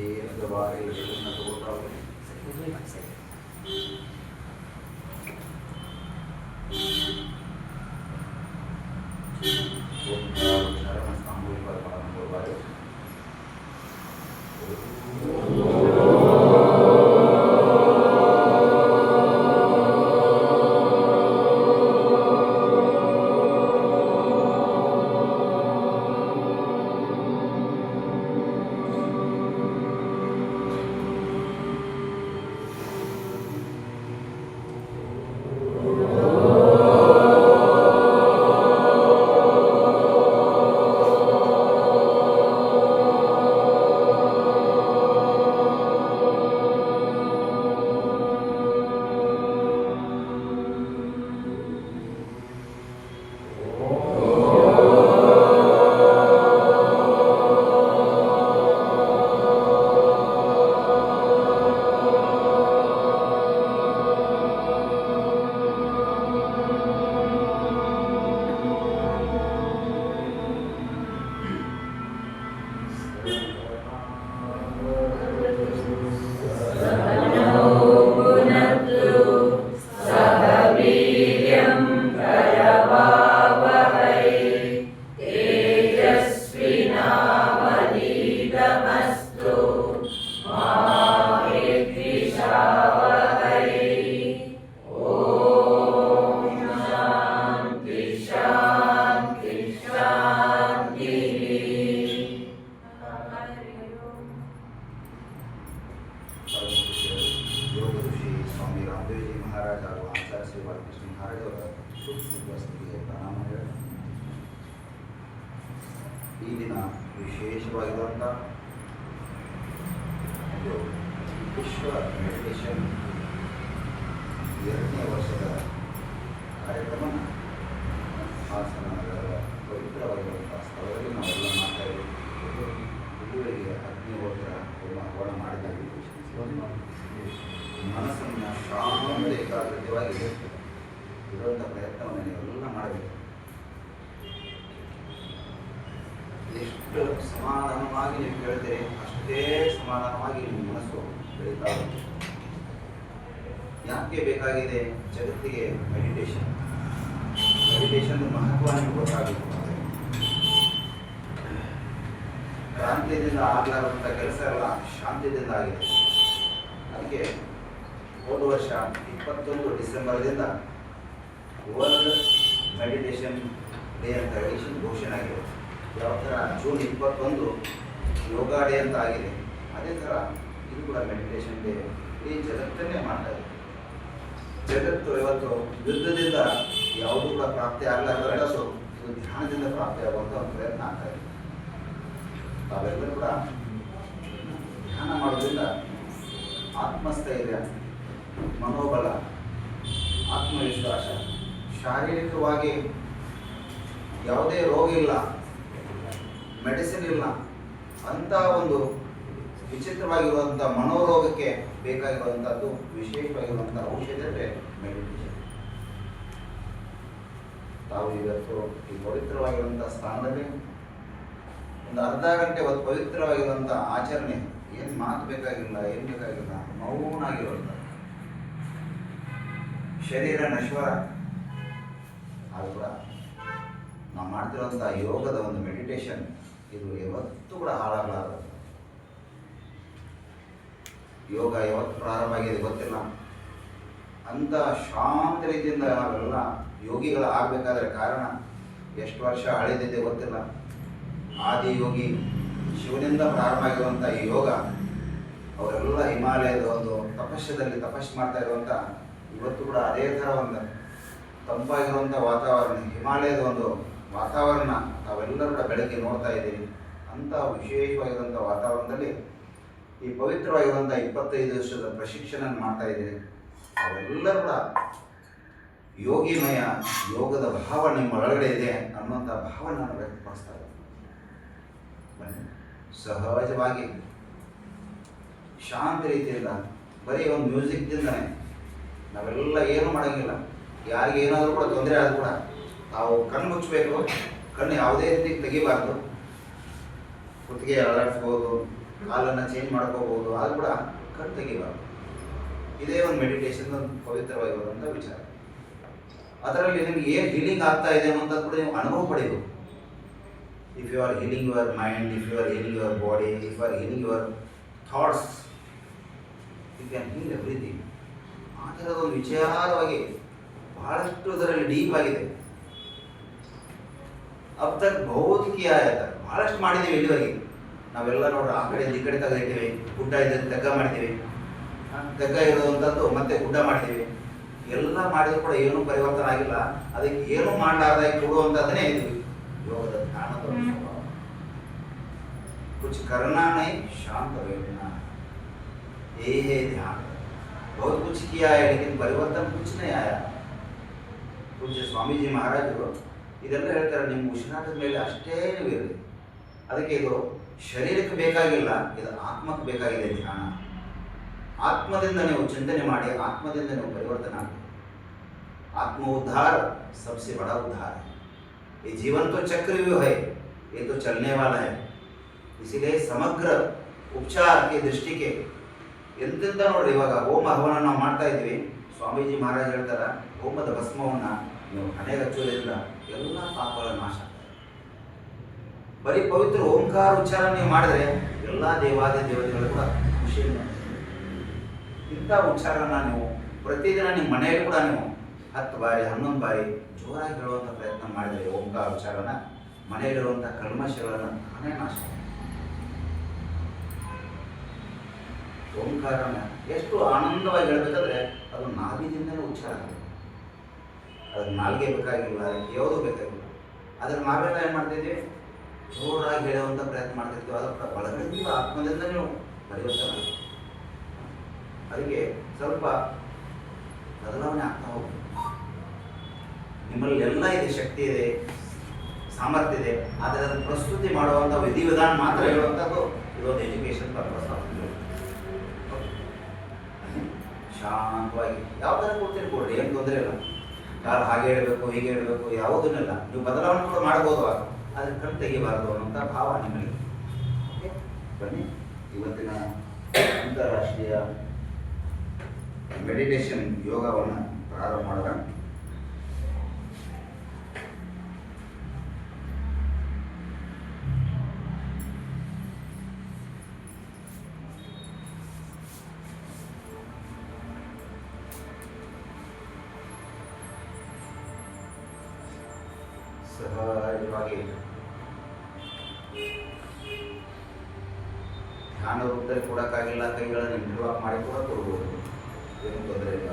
ಏನಂತ ಬಾರಿ ತಗೋತಾವೆ ಶರಣ ಸಾಮೂಹಿಕ ಪರಂಪರೆ ಈ ದಿನ ವಿಶೇಷವಾಗಿರುವಂಥ ವಿಶ್ವ ಮೆಡಿಟೇಷನ್ 2ನೇ ವರ್ಷದ ಕಾರ್ಯಕ್ರಮ ಹಾಸನ ನಗರದ ಪವಿತ್ರವಾಗಿರುವಂಥ ಸ್ಥಳದಲ್ಲಿ ನಾವೆಲ್ಲ ಮಾಡ್ತಾ ಇದ್ದೀವಿ. ಗುರುಗಳಿಗೆ ಅಗ್ನಿಹೋತ್ರ ಹವನ ಮಾಡಿದಾಗ ಮನಸ್ಸನ್ನು ಶಾಂತ ಏಕಾಗ್ರತೆವಾಗಿ ಇರುವಂಥ ಪ್ರಯತ್ನವನ್ನು ನೀವೆಲ್ಲ ಮಾಡಬೇಕು. ಎಷ್ಟು ಸಮಾಧಾನವಾಗಿ ನೀವು ಕೇಳ್ತೀರಿ ಅಷ್ಟೇ ಸಮಾಧಾನವಾಗಿ ನಿಮ್ಮ ಮನಸ್ಸು ಬೆಳೀತಾ ಹೋಗುತ್ತೆ. ಯಾಕೆ ಬೇಕಾಗಿದೆ ಜಗತ್ತಿಗೆ ಮೆಡಿಟೇಷನ್ ಮಹತ್ವ ನಿಮಗೆ ಗೊತ್ತಾಗಬೇಕು. ಕ್ರಾಂತಿಯಿಂದ ಆಗಲಾರಂಥ ಕೆಲಸ ಎಲ್ಲ ಶಾಂತಿಯಿಂದ ಆಗಿದೆ. ಅದಕ್ಕೆ ಹೋದ ವರ್ಷ 21 ಡಿಸೆಂಬರ್ದಿಂದ ವರ್ಲ್ಡ್ ಮೆಡಿಟೇಷನ್ ಡೇ ಅಂತ ಹೇಳಿ ಘೋಷಣೆ ಆಗಿದೆ. ಯಾವ ಥರ ಜೂನ್ 21 ಯೋಗ ಡೇ ಅಂತ ಆಗಿದೆ, ಅದೇ ಥರ ಇದು ಕೂಡ ಮೆಡಿಟೇಷನ್ ಡೇ ಈ ಜಗತ್ತನ್ನೇ ಮಾಡ್ತಾ ಇದೆ. ಜಗತ್ತು ಇವತ್ತು ಯುದ್ಧದಿಂದ ಯಾವುದೂ ಕೂಡ ಪ್ರಾಪ್ತಿ ಆಗಲಾರ್ದು ಇದು ಧ್ಯಾನದಿಂದ ಪ್ರಾಪ್ತಿ ಆಗುವಂಥ ಒಂದು ಪ್ರಯತ್ನ ಆಗ್ತಾ ಇದೆ. ತಾವೆಲ್ಲರೂ ಕೂಡ ಧ್ಯಾನ ಮಾಡೋದ್ರಿಂದ ಆತ್ಮಸ್ಥೈರ್ಯ, ಮನೋಬಲ, ಆತ್ಮವಿಶ್ವಾಸ, ಶಾರೀರಿಕವಾಗಿ ಯಾವುದೇ ರೋಗ ಇಲ್ಲ, ಮೆಡಿಸಿನ್ ಇಲ್ಲ, ಅಂಥ ಒಂದು ವಿಚಿತ್ರವಾಗಿರುವಂಥ ಮನೋರೋಗಕ್ಕೆ ಬೇಕಾಗಿರುವಂಥದ್ದು ವಿಶೇಷವಾಗಿರುವಂಥ ಔಷಧಿ ಅಂದರೆ ಮೆಡಿಟೇಷನ್. ತಾವು ಇವತ್ತು ಈ ಪವಿತ್ರವಾಗಿರುವಂಥ ಸ್ಥಾನದಲ್ಲಿ ಒಂದು ಅರ್ಧ ಗಂಟೆ ಒಂದು ಪವಿತ್ರವಾಗಿರುವಂಥ ಆಚರಣೆ, ಏನು ಮಾತು ಬೇಕಾಗಿಲ್ಲ, ಏನು ಬೇಕಾಗಿಲ್ಲ, ಮೌನಾಗಿರುವಂಥ ಶರೀರ ನಶ್ವರ ಆದರೂ ಕೂಡ ನಾವು ಮಾಡ್ತಿರುವಂಥ ಯೋಗದ ಒಂದು ಮೆಡಿಟೇಷನ್ ಇದು ಯಾವತ್ತೂ ಕೂಡ ಹಾಳಾಗಲಾರದು. ಯೋಗ ಯಾವತ್ತು ಪ್ರಾರಂಭ ಆಗಿದೆ ಗೊತ್ತಿಲ್ಲ. ಅಂಥ ಶಾಂತ ರೀತಿಯಿಂದ ನಾವೆಲ್ಲ ಯೋಗಿಗಳು ಆಗಬೇಕಾದ್ರೆ ಕಾರಣ ಎಷ್ಟು ವರ್ಷ ಹಳೆದಿದೆ ಗೊತ್ತಿಲ್ಲ. ಆದಿಯೋಗಿ ಶಿವನಿಂದ ಪ್ರಾರಂಭ ಆಗಿರುವಂಥ ಈ ಯೋಗ ಅವರೆಲ್ಲ ಹಿಮಾಲಯದ ಒಂದು ತಪಸ್ಸದಲ್ಲಿ ತಪಸ್ಸು ಮಾಡ್ತಾ ಇರುವಂಥ ಇವತ್ತು ಕೂಡ ಅದೇ ಥರ ಒಂದು ತಂಪಾಗಿರುವಂಥ ವಾತಾವರಣ, ಹಿಮಾಲಯದ ಒಂದು ವಾತಾವರಣ ತಾವೆಲ್ಲರೂ ಕೂಡ ಬೆಳಗ್ಗೆ ನೋಡ್ತಾ ಇದ್ದೀವಿ. ಅಂಥ ವಿಶೇಷವಾಗಿರುವಂಥ ವಾತಾವರಣದಲ್ಲಿ ಈ ಪವಿತ್ರವಾಗಿರುವಂಥ 25 ವರ್ಷದ ಪ್ರಶಿಕ್ಷಣ ಮಾಡ್ತಾ ಇದ್ದೀವಿ. ಅವೆಲ್ಲರೂ ಕೂಡ ಯೋಗಿಮಯ ಯೋಗದ ಭಾವ ನಿಮ್ಮ ಒಳಗಡೆ ಇದೆ ಅನ್ನುವಂಥ ಭಾವನೆಯನ್ನು ವ್ಯಕ್ತಪಡಿಸ್ತಾರೆ. ಸಹಜವಾಗಿ ಶಾಂತ ರೀತಿಯಿಂದ ಬರೀ ಒಂದು ಮ್ಯೂಸಿಕ್ದಿಂದನೇ ನಾವೆಲ್ಲ ಏನು ಮಾಡೋಂಗಿಲ್ಲ. ಯಾರಿಗೆ ಏನಾದರೂ ಕೂಡ ತೊಂದರೆ ಆದರೂ ಕೂಡ ತಾವು ಕಣ್ಣು ಮುಚ್ಚಬೇಕು, ಕಣ್ಣು ಯಾವುದೇ ರೀತಿ ತೆಗಿಬಾರ್ದು. ಕುತ್ತಿಗೆ ಅಲ್ಲಾಡಿಸ್ಬೋದು, ಕಾಲನ್ನು ಚೇಂಜ್ ಮಾಡ್ಕೋಬಹುದು, ಅದು ಕೂಡ ಕಟ್ ತೆಗಿಬಾರ್ದು. ಇದೇ ಒಂದು ಮೆಡಿಟೇಷನ್ ಒಂದು ಪವಿತ್ರವಾಗಿರುವಂಥ ವಿಚಾರ. ಅದರಲ್ಲಿ ನಿಮ್ಗೆ ಏನು ಹೀಲಿಂಗ್ ಆಗ್ತಾ ಇದೆ ಅನ್ನೋಂಥದ್ದು ಕೂಡ ನೀವು ಅನುಭವ ಪಡೆಯಬೇಕು. If you are healing your mind, if you are healing your body, if you are healing your thoughts, you can heal everything. ಆ ಥರದೊಂದು ವಿಚಾರವಾಗಿ ಬಹಳಷ್ಟು ಅದರಲ್ಲಿ ಡೀಪ್ ಆಗಿದೆ. अब तक बहुत किया है, ಬಹಳಷ್ಟು ಮಾಡಿದ್ದೀವಿ ಇಲ್ಲಿವರೆಗೆ. ನಾವೆಲ್ಲ ನೋಡ್ರಿ ಆ ಕಡೆ ಈ ಕಡೆ ತೆಗೆದಿಟ್ಟಿವಿ, ಗುಡ್ಡ ಇದ್ದರೆ ತೆಗ್ಗ ಮಾಡಿದ್ದೀವಿ, ತೆಗ್ಗ ಇರುವಂಥದ್ದು ಮತ್ತೆ ಗುಡ್ಡ ಮಾಡಿದ್ದೀವಿ. ಎಲ್ಲ ಮಾಡಿದ್ರು ಕೂಡ ಏನೂ ಪರಿವರ್ತನೆ ಆಗಿಲ್ಲ. ಅದಕ್ಕೆ ಏನೂ ಮಾಡಲಾರ್ದಾಗಿ ಕೊಡುವಂಥದ್ದನ್ನೇ ಇದು ಯೋಗದ ಧ್ಯಾನದ ಸ್ವಭಾವ. कुछ करना नहीं, शांत बैठना, यही है ध्यान. बहुत कुछ किया है लेकिन परिवर्तन कुछ नहीं आया. पूज्य स्वामीजी महाराजರು ಇದೆಲ್ಲ ಹೇಳ್ತಾರೆ, ನಿಮ್ಮ ಉಸಿರಾಟದ ಮೇಲೆ ಅಷ್ಟೇ ನೀವು ಇರಲಿ. ಅದಕ್ಕೆ ಇದು ಶರೀರಕ್ಕೆ ಬೇಕಾಗಿಲ್ಲ, ಇದು ಆತ್ಮಕ್ಕೆ ಬೇಕಾಗಿದೆ ಧ್ಯಾನ. ಆತ್ಮದಿಂದ ನೀವು ಚಿಂತನೆ ಮಾಡಿ, ಆತ್ಮದಿಂದ ನೀವು ಪರಿವರ್ತನೆ ಆಗಬೇಕು. आत्म उद्धार सबसे बड़ा उद्धार है. ये जीवन तो चक्रव्यूह है, ये तो चलने वाला है. इसीलिए समग्र उपचार की दृष्टि के ಎಂತೆಂತ ನೋಡ್ರಿ, ಇವಾಗ ಹೋಮ ಹವನ ನಾವು ಮಾಡ್ತಾ ಇದ್ವಿ. ಸ್ವಾಮೀಜಿ ಮಹಾರಾಜ್ ಹೇಳ್ತಾರ, ಹೋಮದ ಭಸ್ಮವನ್ನ ನೀವು ಹಣೆಗೆ ಹಚ್ಚೋದ್ರಿಂದ ಎಲ್ಲ ಪಾಪಗಳ ನಾಶ. ಬರೀ ಪವಿತ್ರ ಓಂಕಾರ ಉಚ್ಚಾರ ನೀವು ಮಾಡಿದ್ರೆ ಎಲ್ಲ ದೇವಾದಿ ದೇವತೆಗಳು ಕೂಡ ಖುಷಿಯಿಂದ. ಇಂಥ ಉಚ್ಚಾರನ ನೀವು ಪ್ರತಿದಿನ ನಿಮ್ಮ ಮನೆಯಲ್ಲಿ ಕೂಡ ನೀವು 10 ಬಾರಿ 11 ಬಾರಿ ಜೋರಾಗಿ ಹೇಳುವಂಥ ಪ್ರಯತ್ನ ಮಾಡಿದರೆ ಓಂಕಾರ ಉಚ್ಚಾರನ ಮನೆಯಲ್ಲಿರುವಂಥ ಕಲ್ಮಶಗಳನ್ನು ತಾನೇ ನಾಶ. ಓಂಕಾರನ ಎಷ್ಟು ಆನಂದವಾಗಿ ಹೇಳಬೇಕಾದ್ರೆ ಅದು ನಾಭಿದಿಂದಲೇ ಉಚ್ಚಾರ ಆಗಬೇಕು. ಅದಕ್ಕೆ ನಾಲ್ಗೆ ಬೇಕಾಗಿಲ್ಲ, ಅದಕ್ಕೆ ಯಾವುದೂ ಬೇಕಾಗಿಲ್ಲ. ಅದಕ್ಕೆ ನಾವೆಲ್ಲ ಏನು ಮಾಡ್ತಿದ್ವಿ, ಜೋರಾಗಿ ಹೇಳುವಂಥ ಪ್ರಯತ್ನ ಮಾಡ್ತಿರ್ತೀವಿ. ಅದಕ್ಕೆ ಒಳಗಡೆ ಆತ್ಮದಿಂದ ನೀವು ಪರಿವರ್ತನೆ. ಅದಕ್ಕೆ ಸ್ವಲ್ಪ ಬದಲಾವಣೆ ಆಗ್ತಾ ಹೋಗ್ಬೇಕು. ನಿಮ್ಮಲ್ಲಿ ಎಲ್ಲ ಇದೆ, ಶಕ್ತಿ ಇದೆ, ಸಾಮರ್ಥ್ಯ ಇದೆ. ಆದರೆ ಅದನ್ನು ಪ್ರಸ್ತುತಿ ಮಾಡುವಂಥ ವಿಧಿವಿಧಾನ ಮಾತ್ರ ಹೇಳುವಂಥದ್ದು ಇದೊಂದು ಎಜುಕೇಷನ್ ಪರ್ಪಸ್ ಆಗ್ತದೆ. ಶಾಂತವಾಗಿ ಯಾವ ಥರ ಕೊಡ್ತೀರಿ ಕೊಡ್ರಿ, ಏನು ತೊಂದರೆ ಇಲ್ಲ. ಯಾರು ಹಾಗೆ ಹೇಳಬೇಕು ಹೀಗೆ ಹೇಳಬೇಕು ಯಾವುದನ್ನೆಲ್ಲ ನೀವು ಬದಲಾವಣೆ ಕೂಡ ಮಾಡ್ಬೋದು. ಆದರೆ ಕಣ್ ತೆಗಿಬಾರ್ದು ಅನ್ನೋಂಥ ಭಾವ ನಿಮ್ಮಲ್ಲಿ. ಓಕೆ, ಬನ್ನಿ ಇವತ್ತಿನ ಅಂತಾರಾಷ್ಟ್ರೀಯ ಮೆಡಿಟೇಷನ್ ಯೋಗವನ್ನು ಪ್ರಾರಂಭ ಮಾಡೋಣ. ಸಹಜವಾಗಿ ಧ್ಯಾನ ರೂಪದಲ್ಲಿ ಕೊಡೋಕ್ಕಾಗಿಲ್ಲ, ಕೈಗಳನ್ನು ಇಂಟರ್ಲಾಕ್ ಮಾಡಿ ಕೂಡ ಕೊಡ್ಬೋದು, ಏನು ತೊಂದರೆ ಇಲ್ಲ.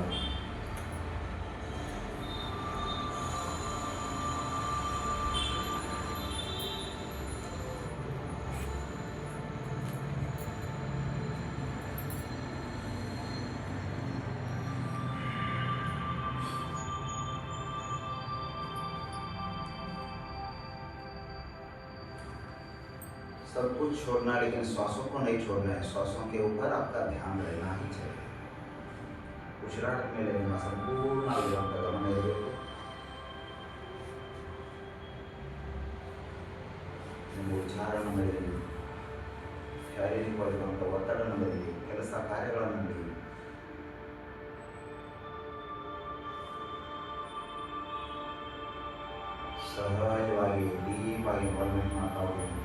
सब कुछ छोड़ना है लेकिन श्वासों को नहीं छोड़ना है. श्वासों के ऊपर आपका ध्यान रहना ही चाहिए. ಉಸಿರಾಟದ ಮೇಲೆ ನಿಮ್ಮ ಸಂಪೂರ್ಣವಾಗಿರುವಂಥ ಗಮನ ಇರಬೇಕು. ನಿಮ್ಮ ಉಚ್ಚಾರಣ ಮೇಲೆ, ಶಾರೀರಿಕವಾಗಿರುವಂಥ ಒತ್ತಡ ನಮ್ಮಲ್ಲಿ, ಕೆಲಸ ಕಾರ್ಯಗಳ ನಮ್ಮಲ್ಲಿ. ಸಹಜವಾಗಿ ಡೀಪಾಗಿ ಇನ್ವಾಲ್ವ್ಮೆಂಟ್ ಮಾಡ್ತಾ ಹೋಗ್ಬೇಕು.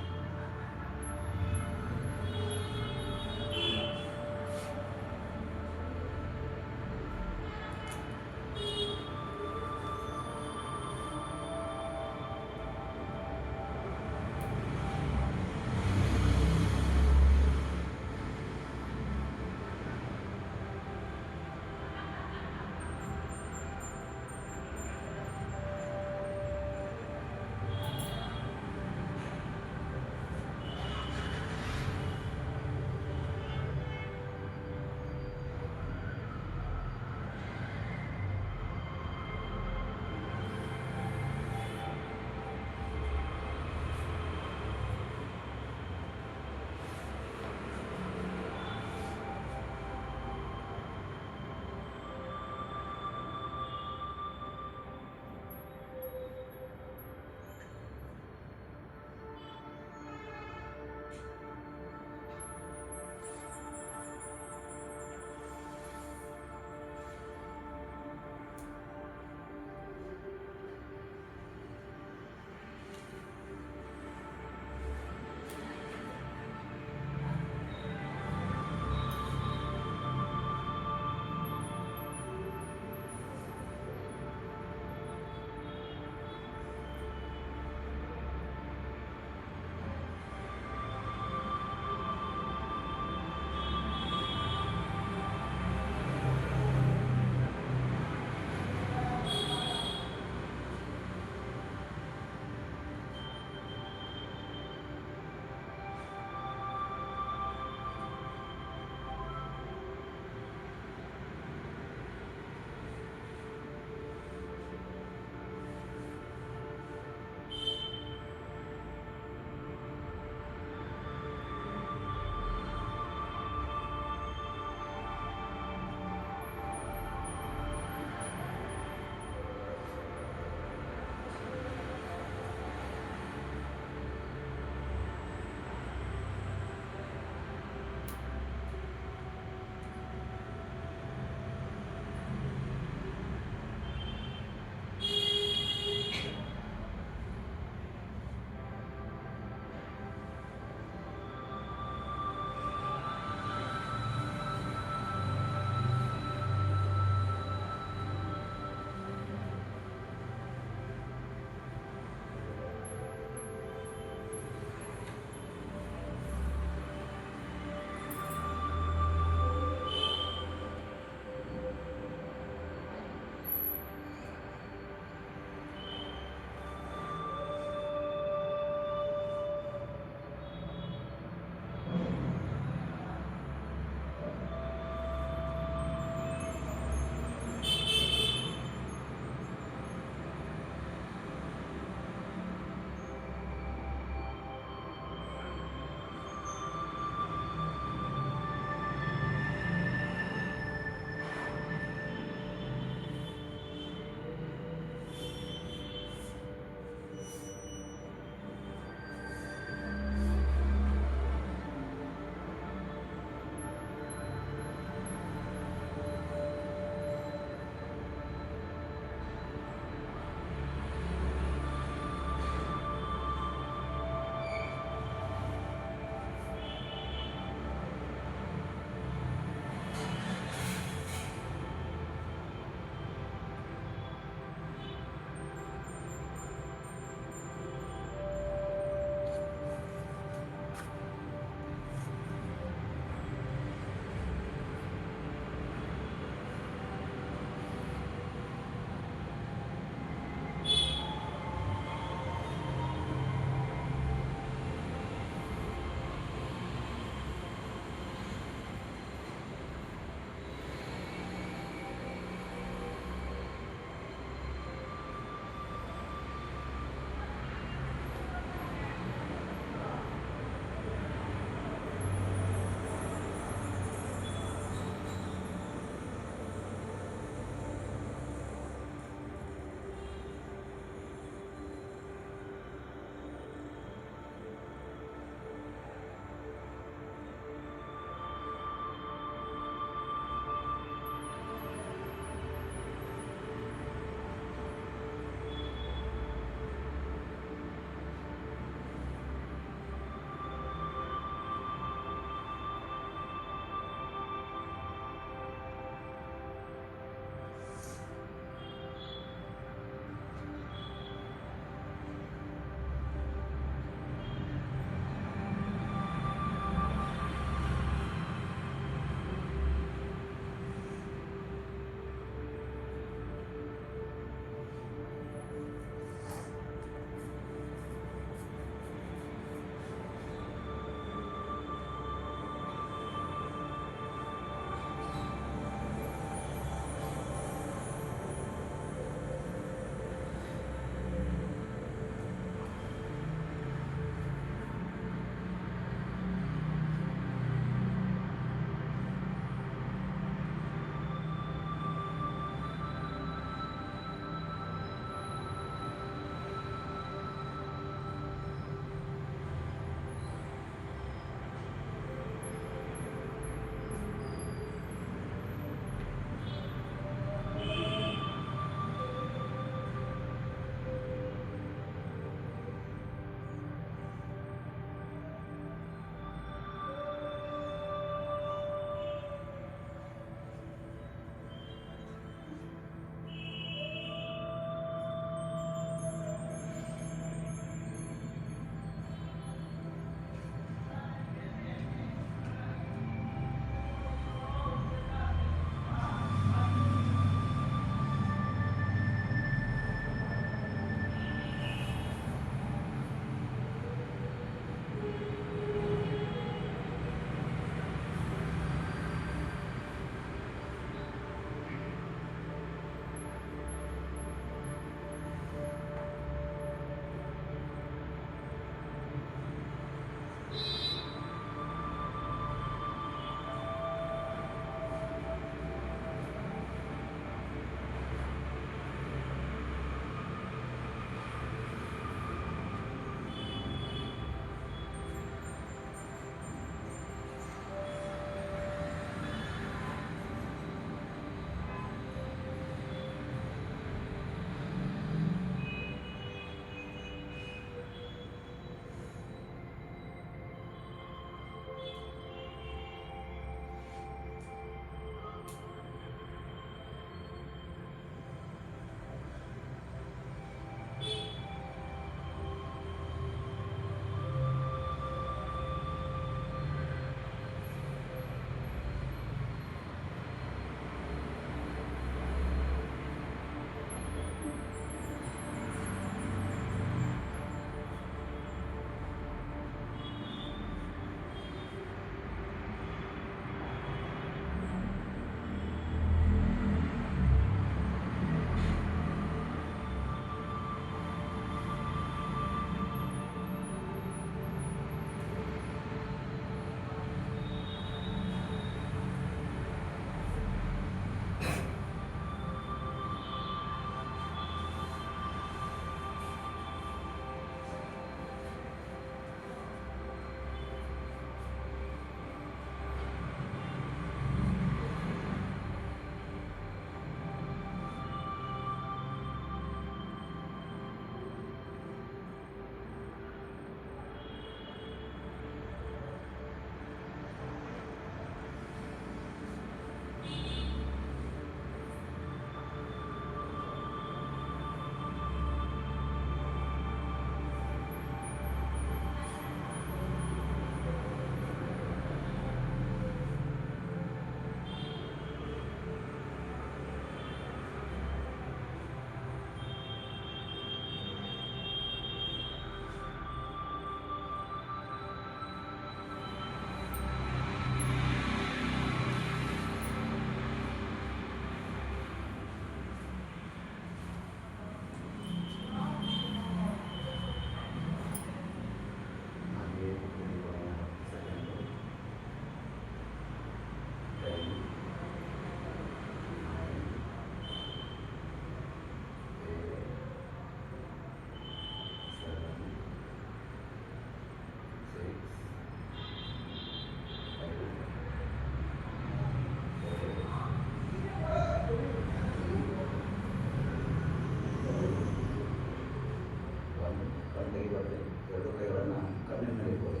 ಕಣ್ಣಿನಲ್ಲಿ ಇಟ್ಕೊಳ್ಳಿ.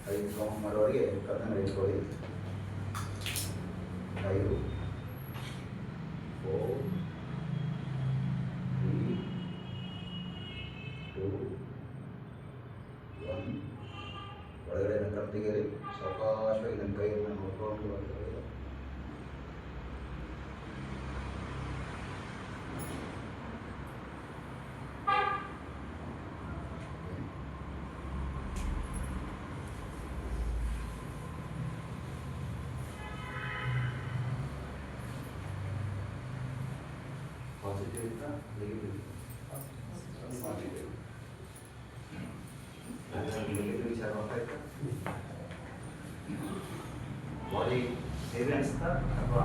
5 ಕೌಂಟ್ ಮಾಡೋವರೆಗೆ ಕಣ್ಣಿನಲ್ಲಿ ಇಟ್ಕೊಳ್ಳಿ. 5 4 3 2 1. ಒಳಗಡೆ ಕಣ್ಣು ತೆಗೆಯಿರಿ. ಸಾವಕಾಶವಾಗಿ ನನ್ನ ಕೈಯನ್ನು ನೋಡ್ಕೊಂಡು ಒಳಗಡೆ ಪಾಸಿಟಿವ್ ಇತ್ತಾ ನೆಗೆಟಿವ್? ಪಾಸಿಟಿವ್. ನೆಗೆಟಿವ್ ವಿಚಾರ ಗೊತ್ತಾಯ್ತಾ? ಬಾಡಿ ಸೇವೆ ಅನಿಸ್ತಾ ಅಥವಾ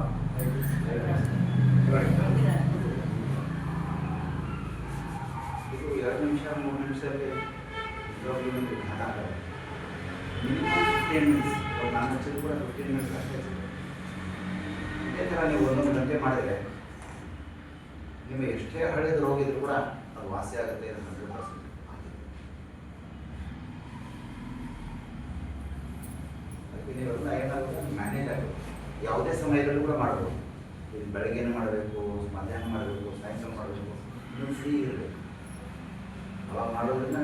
ಇದು 2 ನಿಮಿಷ 3 ನಿಮಿಷದಲ್ಲಿ ನಿಜವಾಗ್ಲೂ ನಿಮಗೆ ಧ್ಯಾನ ಆಗಲ್ಲ. Minimum 15 minutes. ನಾನು ಹಚ್ಚಿದ್ರು ಕೂಡ 15 ಮಿನಿಟ್ಸ್ ಅಷ್ಟೇ. ಇದೇ ಥರ ನೀವು 1 ಗಂಟೆ ಮಾಡಿದರೆ ನಿಮಗೆ ಎಷ್ಟೇ ಹಳೆದ ರೋಗ ಇದ್ರೂ ಕೂಡ ಅದು ವಾಸಿ ಆಗುತ್ತೆ. 100%. ಅದಕ್ಕೆ ನೀವೆಲ್ಲ ಏನಾಗುತ್ತೆ ಮ್ಯಾನೇಜ್ ಆಗುತ್ತೆ. ಯಾವುದೇ ಸಮಯದಲ್ಲೂ ಕೂಡ ಮಾಡ್ಬೋದು. ಇದು ಬೆಳಗ್ಗೆನೂ ಮಾಡಬೇಕು, ಮಧ್ಯಾಹ್ನ ಮಾಡಬೇಕು, ಸಾಯಂಕಾಲ ಮಾಡಬೇಕು, ನೀವು ಫ್ರೀ ಇರಬೇಕು. ಅವಾಗ ಮಾಡೋದ್ರಿಂದ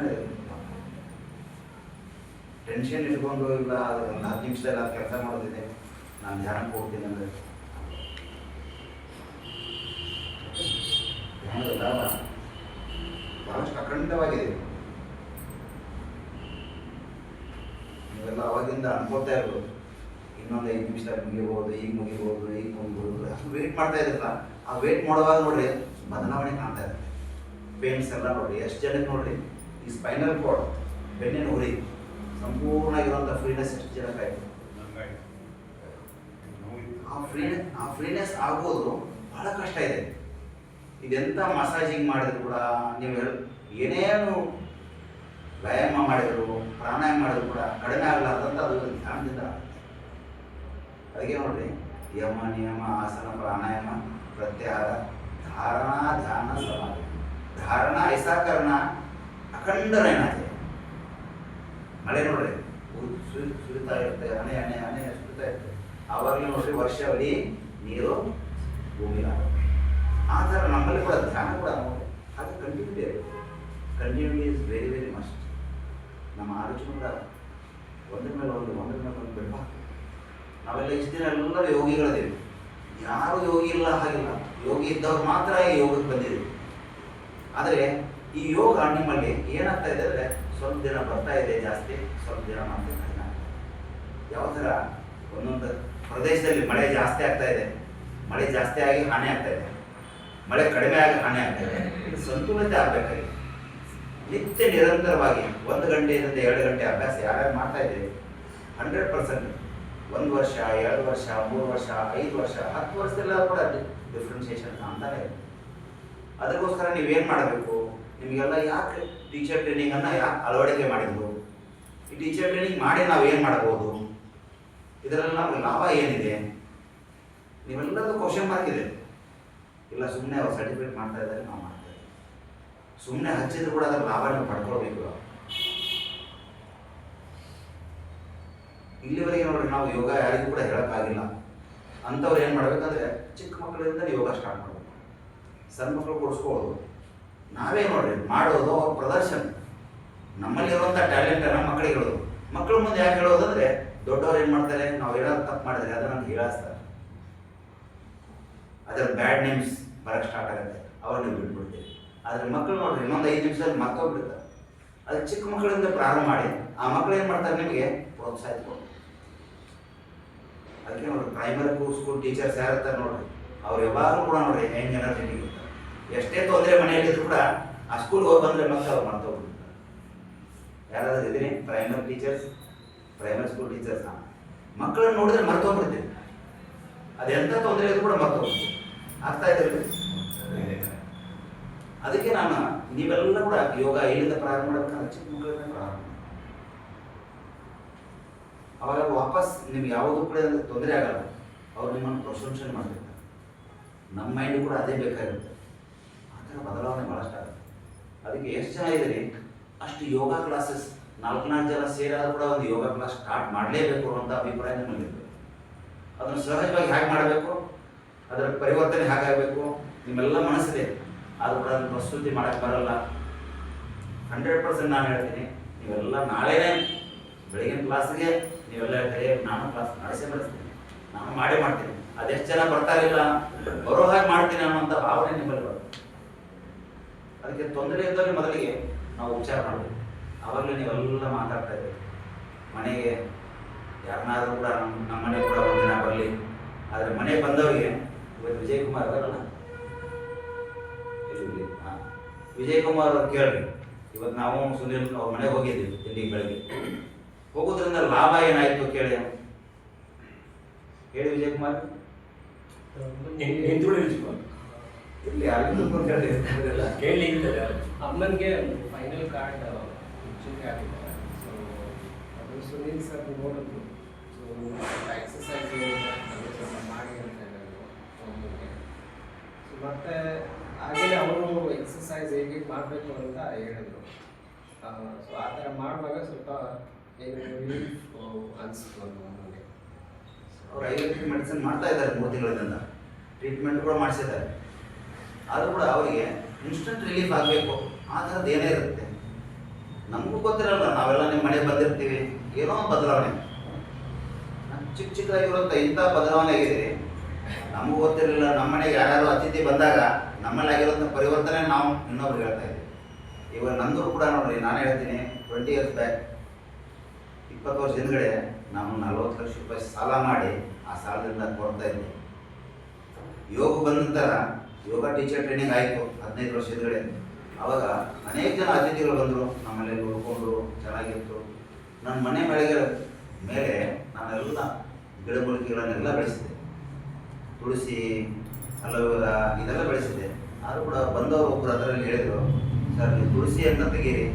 ಟೆನ್ಷನ್ ಇಟ್ಕೊಂಡು ಇಲ್ಲ ಒಂದು 10 ನಿಮಿಷದಲ್ಲಿ ಅದು ಕೆಲಸ ಮಾಡೋದಿದೆ, ನಾನು ಧ್ಯಾನಕ್ಕೆ ಹೋಗ್ತೀನಿ ಅಂದರೆ ಧ್ಯಾನದ ಲಾಭ ಬಹಳಷ್ಟು ಅಖಂಡವಾಗಿದೆ. ನೀವೆಲ್ಲ ಅವಾಗಿಂದ ಅನ್ಕೋತಾ ಇರ್ಬೋದು, ಇನ್ನೊಂದು 5 ನಿಮಿಷದಲ್ಲಿ ಮುಗಿಬೋದು, ಈಗ ಮುಗಿಬೋದು, ಈಗ ಮುಗಿಬೋದು. ಅಷ್ಟು ವೆಯ್ಟ್ ಮಾಡ್ತಾ ಇದ್ರಲ್ಲ, ಆ ವೆಯ್ಟ್ ಮಾಡುವಾಗ ನೋಡ್ರಿ ಬದಲಾವಣೆ ಕಾಣ್ತಾ ಇದೆ. ಪೇನ್ಸ್ ಎಲ್ಲ ನೋಡ್ರಿ ಎಷ್ಟು ಜನಕ್ಕೆ ನೋಡ್ರಿ ಈ ಸ್ಪೈನಲ್ ಕಾರ್ಡ್ ಬೆನ್ನಿನ ಉರಿ ಸಂಪೂರ್ಣ ಆಗಿರುವಂಥ ಫ್ರೀನೆಸ್ ಎಷ್ಟು ಜನಕ್ಕೆ ಆಯಿತು. ಆ ಫ್ರೀನೆಸ್ ಆಗೋದು ಬಹಳ ಕಷ್ಟ ಇದೆ. ಇದೆಂಥ ಮಸಾಜಿಂಗ್ ಮಾಡಿದ್ರು ಕೂಡ ನೀವು ಏನೇನು ವ್ಯಾಯಾಮ ಮಾಡಿದ್ರು ಪ್ರಾಣಾಯಾಮ ಮಾಡಿದ್ರು ಕೂಡ ಕಡಿಮೆ ಆಗಲಾರ್ದಂತ ಅದು ಧ್ಯಾನದಿಂದ. ಅದಕ್ಕೆ ನೋಡ್ರಿ ಯಮ ನಿಯಮ ಆಸನ ಪ್ರಾಣಾಯಾಮ ಪ್ರತ್ಯಾಹಾರ ಧಾರಣಾ ಧ್ಯಾನ ಸಮಾಧಿ. ಧಾರಣ ಐಸಾಕರಣ ಅಖಂಡ ನಯನಾತೆ. ಮಳೆ ನೋಡ್ರಿ ಸುರಿತಾ ಇರುತ್ತೆ, ಹಣೆ ಹಣೆ ಹಣೆ ಸುರಿತಾ ಇರುತ್ತೆ. ಆವಾಗಲೇ ನೋಡ್ರಿ ವರ್ಷ ಇಡೀ ನೀರು ಭೂಮಿಲ. ಆ ಥರ ನಮ್ಮಲ್ಲಿ ಕೂಡ ಧ್ಯಾನ ಕೂಡ ನೋಡಿ ಹಾಗೆ ಕಂಟಿನ್ಯೂಟಿ ಇರುತ್ತೆ. Continuity is very very must. ನಮ್ಮ ಆಲೋಚನೆ ಕೂಡ ಒಂದ್ರ ಮೇಲೆ ಒಂದು ಬೆಳಕು. ನಾವೆಲ್ಲ ಇಷ್ಟು ದಿನ ಎಲ್ಲರೂ ಯೋಗಿಗಳಿದ್ದೀವಿ. ಯಾರು ಯೋಗಿ ಇಲ್ಲ ಹಾಗಿಲ್ಲ. ಯೋಗಿ ಇದ್ದವ್ರು ಮಾತ್ರ ಯೋಗಕ್ಕೆ ಬಂದಿದ್ದೀವಿ. ಆದರೆ ಈ ಯೋಗ ನಿಮ್ಮಲ್ಲಿ ಏನಾಗ್ತಾ ಇದೆ ಅಂದರೆ ಸ್ವಲ್ಪ ದಿನ ಬರ್ತಾ ಇದೆ ಜಾಸ್ತಿ, ಸ್ವಲ್ಪ ದಿನ ಮತ್ತೆ ಕಡಿಮೆ ಆಗ್ತಾ ಇದೆ. ಯಾವ ಥರ ಒಂದೊಂದು ಪ್ರದೇಶದಲ್ಲಿ ಮಳೆ ಜಾಸ್ತಿ ಆಗ್ತಾ ಇದೆ, ಮಳೆ ಜಾಸ್ತಿ ಆಗಿ ಹಾನಿ ಆಗ್ತಾ ಇದೆ, ಮಳೆ ಕಡಿಮೆ ಆಗಿ ಹಾನಿ ಆಗ್ತಾ ಇದೆ. ಇದು ಸಂತುಲಿತ ಆಗಬೇಕಾಗಿದೆ. ನಿತ್ಯ ನಿರಂತರವಾಗಿ 1 ಗಂಟೆಯಿಂದ 2 ಗಂಟೆ ಅಭ್ಯಾಸ ಯಾರ್ಯಾರು ಮಾಡ್ತಾ ಇದ್ದೀವಿ 100%. 1 ವರ್ಷ 2 ವರ್ಷ 3 ವರ್ಷ 5 ವರ್ಷ 10 ವರ್ಷದೆಲ್ಲ ಕೂಡ ಡಿಫ್ರೆನ್ಸಿಯೇಷನ್ ಕಾಣ್ತಾನೆ ಇದೆ. ಅದಕ್ಕೋಸ್ಕರ ನೀವೇನು ಮಾಡಬೇಕು, ನಿಮಗೆಲ್ಲ ಯಾಕೆ ಟೀಚರ್ ಟ್ರೈನಿಂಗನ್ನು ಯಾಕೆ ಅಳವಡಿಕೆ ಮಾಡಿದ್ರು, ಈ ಟೀಚರ್ ಟ್ರೈನಿಂಗ್ ಮಾಡಿ ನಾವು ಏನು ಮಾಡ್ಬೋದು, ಇದರಲ್ಲಿ ನಮಗೆ ಲಾಭ ಏನಿದೆ, ನೀವೆಲ್ಲದೂ ಕ್ವಶನ್ ಮಾರ್ಕ್ ಇದೆ. ಇಲ್ಲ ಸುಮ್ಮನೆ ಅವ್ರು ಸರ್ಟಿಫಿಕೇಟ್ ಮಾಡ್ತಾ ಇದ್ದಾರೆ, ನಾವು ಮಾಡ್ತಾ ಇದ್ದೀವಿ. ಸುಮ್ಮನೆ ಹಚ್ಚಿದ್ರು ಕೂಡ ಅದರ ಲಾಭ ನೀವು ಪಡ್ಕೊಳ್ಬೇಕು. ಇಲ್ಲಿವರೆಗೆ ನೋಡ್ರಿ ನಾವು ಯೋಗ ಯಾರಿಗೂ ಕೂಡ ಹೇಳೋಕ್ಕಾಗಿಲ್ಲ. ಅಂಥವ್ರು ಏನು ಮಾಡಬೇಕಂದ್ರೆ ಚಿಕ್ಕ ಮಕ್ಕಳಿಂದ ಯೋಗ ಸ್ಟಾರ್ಟ್ ಮಾಡಬೇಕು. ಸಣ್ಣ ಮಕ್ಕಳು ಕೊಡಿಸ್ಕೊಳ್ಳೋದು ನಾವೇ ನೋಡ್ರಿ ಮಾಡೋದು ಅವ್ರ ಪ್ರದರ್ಶನ. ನಮ್ಮಲ್ಲಿರುವಂಥ ಟ್ಯಾಲೆಂಟನ್ನು ಮಕ್ಕಳಿಗೆ ಹೇಳೋದು. ಮಕ್ಕಳ ಮುಂದೆ ಯಾಕೆ ಹೇಳೋದಂದ್ರೆ ದೊಡ್ಡವ್ರು ಏನು ಮಾಡ್ತಾರೆ, ನಾವು ಹೇಳೋದು ತಪ್ಪು ಮಾಡಿದ್ರೆ ಅದನ್ನು ಹೇಳಿಸ್ತಾರೆ. ಅದರ ಬ್ಯಾಡ್ ನೇಮ್ಸ್ ಬರೋಕ್ಕೆ ಸ್ಟಾರ್ಟ್ ಆಗುತ್ತೆ. ಅವಾಗ ನೀವು ಬಿಟ್ಬಿಡ್ತೀವಿ. ಆದರೆ ಮಕ್ಕಳು ನೋಡ್ರಿ ಇನ್ನೊಂದು 5 ನಿಮಿಷದಲ್ಲಿ ಮರ್ತೋಗ್ಬಿಡ್ತಾರೆ. ಅದು ಚಿಕ್ಕ ಮಕ್ಕಳಿಂದ ಪ್ರಾರಂಭ ಮಾಡಿ ಆ ಮಕ್ಕಳು ಏನು ಮಾಡ್ತಾರೆ, ನಿಮಗೆ ಪ್ರೋತ್ಸಾಹಿಸ್ಕೊಂಡು. ಅದಕ್ಕೆ ನೋಡ್ರಿ ಪ್ರೈಮರಿ ಸ್ಕೂಲ್ ಟೀಚರ್ಸ್ ಯಾರಿರ್ತಾರೆ ನೋಡ್ರಿ, ಅವ್ರು ಯಾವಾಗಲೂ ಕೂಡ ನೋಡ್ರಿ ಹೆಂಗೆ ಎನರ್ಜೆಟಿಕ್ ಇರ್ತಾರೆ. ಎಷ್ಟೇ ತೊಂದರೆ ಮನೆಯಲ್ಲಿದ್ರು ಕೂಡ ಆ ಸ್ಕೂಲ್ಗೆ ಹೋಗಿ ಬಂದರೆ ಮತ್ತೆ ಅವ್ರು ಮರ್ತೋಗ್ಬಿಡ್ತಾರೆ. ಯಾರಾದ್ರೂ ಇದ್ದೀನಿ primary teachers, primary school teachers, ಮಕ್ಕಳನ್ನು ನೋಡಿದ್ರೆ ಮರ್ತೋಗ್ಬಿಡ್ತೀವಿ. ಅದೆಂಥ ತೊಂದರೆ ಇದ್ರು ಕೂಡ ಮರ್ತೋಗ್ಬಿಡ್ತೀವಿ. ಆಗ್ತಾ ಇದ್ರಲ್ಲಿ ಅದಕ್ಕೆ ನಾನು ನೀವೆಲ್ಲ ಕೂಡ ಯೋಗ ಎಲ್ಲಿಂದ ಪ್ರಾರಂಭ ಮಾಡಬೇಕಂದ್ರೆ ಚಿಕ್ಕ ಮಕ್ಕಳಿಂದ ಪ್ರಾರಂಭ. ಅವಾಗ ವಾಪಸ್ ನಿಮ್ಗೆ ಯಾವುದೂ ಕೂಡ ತೊಂದರೆ ಆಗಲ್ಲ. ಅವ್ರು ನಿಮ್ಮನ್ನು ಪ್ರಶಂಸನೆ ಮಾಡ್ತಿರ್ತಾರೆ. ನಮ್ಮ ಮೈಂಡ್ ಕೂಡ ಅದೇ ಬೇಕಾಗಿರುತ್ತೆ. ಆ ಥರ ಬದಲಾವಣೆ ಭಾಳಷ್ಟು ಆಗುತ್ತೆ. ಅದಕ್ಕೆ ಎಷ್ಟು ಜನ ಇದ್ದೀರಿ ಅಷ್ಟು ಯೋಗ ಕ್ಲಾಸಸ್ 4 ಜನ ಸೇರಾದ್ರೂ ಕೂಡ ಒಂದು ಯೋಗ ಕ್ಲಾಸ್ ಸ್ಟಾರ್ಟ್ ಮಾಡಲೇಬೇಕು ಅನ್ನೋ ಅಭಿಪ್ರಾಯ ನಮ್ಮಲ್ಲಿದೆ. ಅದನ್ನು ಸಹಜವಾಗಿ ಹೇಗೆ ಮಾಡಬೇಕು, ಅದರ ಪರಿವರ್ತನೆ ಹೇಗಾಗಬೇಕು ನಿಮ್ಮೆಲ್ಲ ಮನಸ್ಸಿದೆ. ಆದರೂ ಕೂಡ ಅದನ್ನು ಪ್ರಸ್ತುತಿ ಮಾಡೋಕ್ಕೆ ಬರಲ್ಲ. 100% ನಾನು ಹೇಳ್ತೀನಿ, ನೀವೆಲ್ಲ ನಾಳೆನೇ ಬೆಳಗಿನ ಕ್ಲಾಸ್ಗೆ ನೀವೆಲ್ಲ ಹೇಳ್ತೀರಿ ನಾನು ಕ್ಲಾಸ್ ನಡೆಸ್ತೀನಿ, ನಾನು ಮಾಡೇ ಮಾಡ್ತೀನಿ. ಅದೆಷ್ಟು ಜನ ಬರ್ತಾರಿಲ್ಲ, ಬರೋ ಹಾಗೆ ಮಾಡ್ತೀನಿ ಅನ್ನೋಂಥ ಭಾವನೆ ನಿಮ್ಮಲ್ಲಿ ಬರುತ್ತೆ. ಅದಕ್ಕೆ ತೊಂದರೆ ಇದ್ದಲ್ಲಿ ಮೊದಲಿಗೆ ನಾವು ಉಪಚಾರ ಮಾಡಬೇಕು. ಆವಾಗಲೇ ನೀವೆಲ್ಲ ಮಾತಾಡ್ತಾ ಇದ್ದೀವಿ. ಮನೆಗೆ ಯಾರನ್ನಾದ್ರೂ ಕೂಡ ನಮ್ಮ ಮನೆ ಕೂಡ ಒಂದಿನ ಬರಲಿ. ಆದರೆ ಮನೆಗೆ ಬಂದವರಿಗೆ ಇವತ್ತು ವಿಜಯ್ ಕುಮಾರ್ ಅವರಲ್ಲ, ವಿಜಯ್ ಕುಮಾರ್ ಅವ್ರು ಕೇಳ್ರಿ. ಇವತ್ತು ನಾವು ಸುನೀಲ್ ಅವ್ರ ಮನೆಗೆ ಹೋಗಿದ್ದೀವಿ ತಿಂಡಿಗೆ ಬೆಳಗ್ಗೆ. ಹೋಗೋದ್ರಿಂದ ಲಾಭ ಏನಾಯ್ತು ಕೇಳಿ, ಹೇಳಿ ವಿಜಯ್ ಕುಮಾರ್. ಇಲ್ಲಿ ಕೇಳಿ ಅಮ್ಮನಿಗೆ ಫೈನಲ್ ಕಾರ್ಡ್ ಮುಂಚೆಗೆ ಆಗಿದ್ದಾರೆ. ಸೊ ಅದು ಸುನೀಲ್ ಸರ್ ನೋಡಿದ್ರು. ಸೊ ಎಕ್ಸಸೈಸ್ ಸ್ವಲ್ಪ ಮಾಡಿ ಅಂತ ಹೇಳಿದ್ರು ಅಮ್ಮನಿಗೆ. ಸೊ ಮತ್ತೆ ಹಾಗೆ ಅವರು ಎಕ್ಸಸೈಸ್ ಹೇಗೆ ಮಾಡಬೇಕು ಅಂತ ಹೇಳಿದ್ರು. ಸೊ ಆ ಥರ ಮಾಡುವಾಗ ಸ್ವಲ್ಪ ಏನು ರಿಲೀಫ್ ಅನಿಸ್ತು ಅಮ್ಮನಿಗೆ. ಅವ್ರು ಆಯುರ್ವೇದಿಕ್ ಮೆಡಿಸಿನ್ ಮಾಡ್ತಾ ಇದ್ದಾರೆ 3 ತಿಂಗಳಿಂದ, ಟ್ರೀಟ್ಮೆಂಟ್ ಕೂಡ ಮಾಡಿಸಿದ್ದಾರೆ. ಆದರೂ ಕೂಡ ಅವರಿಗೆ ಇನ್ಸ್ಟೆಂಟ್ ರಿಲೀಫ್ ಆಗಬೇಕು. ಆ ಥರದ್ದು ಏನೇ ಇರುತ್ತೆ ನಮಗೂ ಗೊತ್ತಿರಲ್ಲ. ನಾವೆಲ್ಲ ನಿಮ್ಮ ಮನೆಗೆ ಬಂದಿರ್ತೀವಿ, ಏನೋ ಬದಲಾವಣೆ, ಚಿಕ್ಕ ಚಿಕ್ಕದಾಗಿರುವಂಥ ಇಂಥ ಬದಲಾವಣೆ ಆಗಿದೆ ನಮಗೂ ಗೊತ್ತಿರಲಿಲ್ಲ. ನಮ್ಮ ಮನೆಗೆ ಯಾರ್ಯಾರು ಅತಿಥಿ ಬಂದಾಗ ನಮ್ಮಲ್ಲಿ ಆಗಿರುವಂಥ ಪರಿವರ್ತನೆ ನಾವು ಇನ್ನೊಬ್ರು ಹೇಳ್ತಾ ಇದ್ದೀವಿ. ಇವಾಗ ನಂದು ಕೂಡ ನೋಡ್ರಿ, ನಾನು ಹೇಳ್ತೀನಿ 20 years ಬ್ಯಾಕ್, 20 ವರ್ಷ ಹಿಂದ್ಗಡೆ ನಾನು 40 ಲಕ್ಷ ರೂಪಾಯಿ ಸಾಲ ಮಾಡಿ ಆ ಸಾಲದಿಂದ ಕೊಡ್ತಾ ಇದ್ದೆ. ಯೋಗ ಬಂದ ನಂತರ ಯೋಗ ಟೀಚರ್ ಟ್ರೈನಿಂಗ್ ಆಯಿತು 15 ವರ್ಷ ಹಿಂದ್ಗಡೆ. ಆವಾಗ ಅನೇಕ ಜನ ಅತಿಥಿಗಳು ಬಂದರು, ನಮ್ಮಲ್ಲಿ ಉಳ್ಕೊಂಡ್ರು, ಚೆನ್ನಾಗಿತ್ತು. ನನ್ನ ಮನೆ ಮೇಲೆ ನಾನೆಲ್ಲ ಗಿಡಮೂಲಿಕೆಗಳನ್ನೆಲ್ಲ ಬೆಳೆಸಿದ್ದೆ. ತುಳಸಿ, ಅಲೋವೆರಾ ಇದೆಲ್ಲ ಬೆಳೆಸಿದ್ದೆ. ಆದರೂ ಕೂಡ ಬಂದವರು ಒಬ್ಬರು ಅದರಲ್ಲಿ ಹೇಳಿದರು, ಸರ್ ನೀವು ತುಳಸಿಯನ್ನು ತೆಗೀರಿ,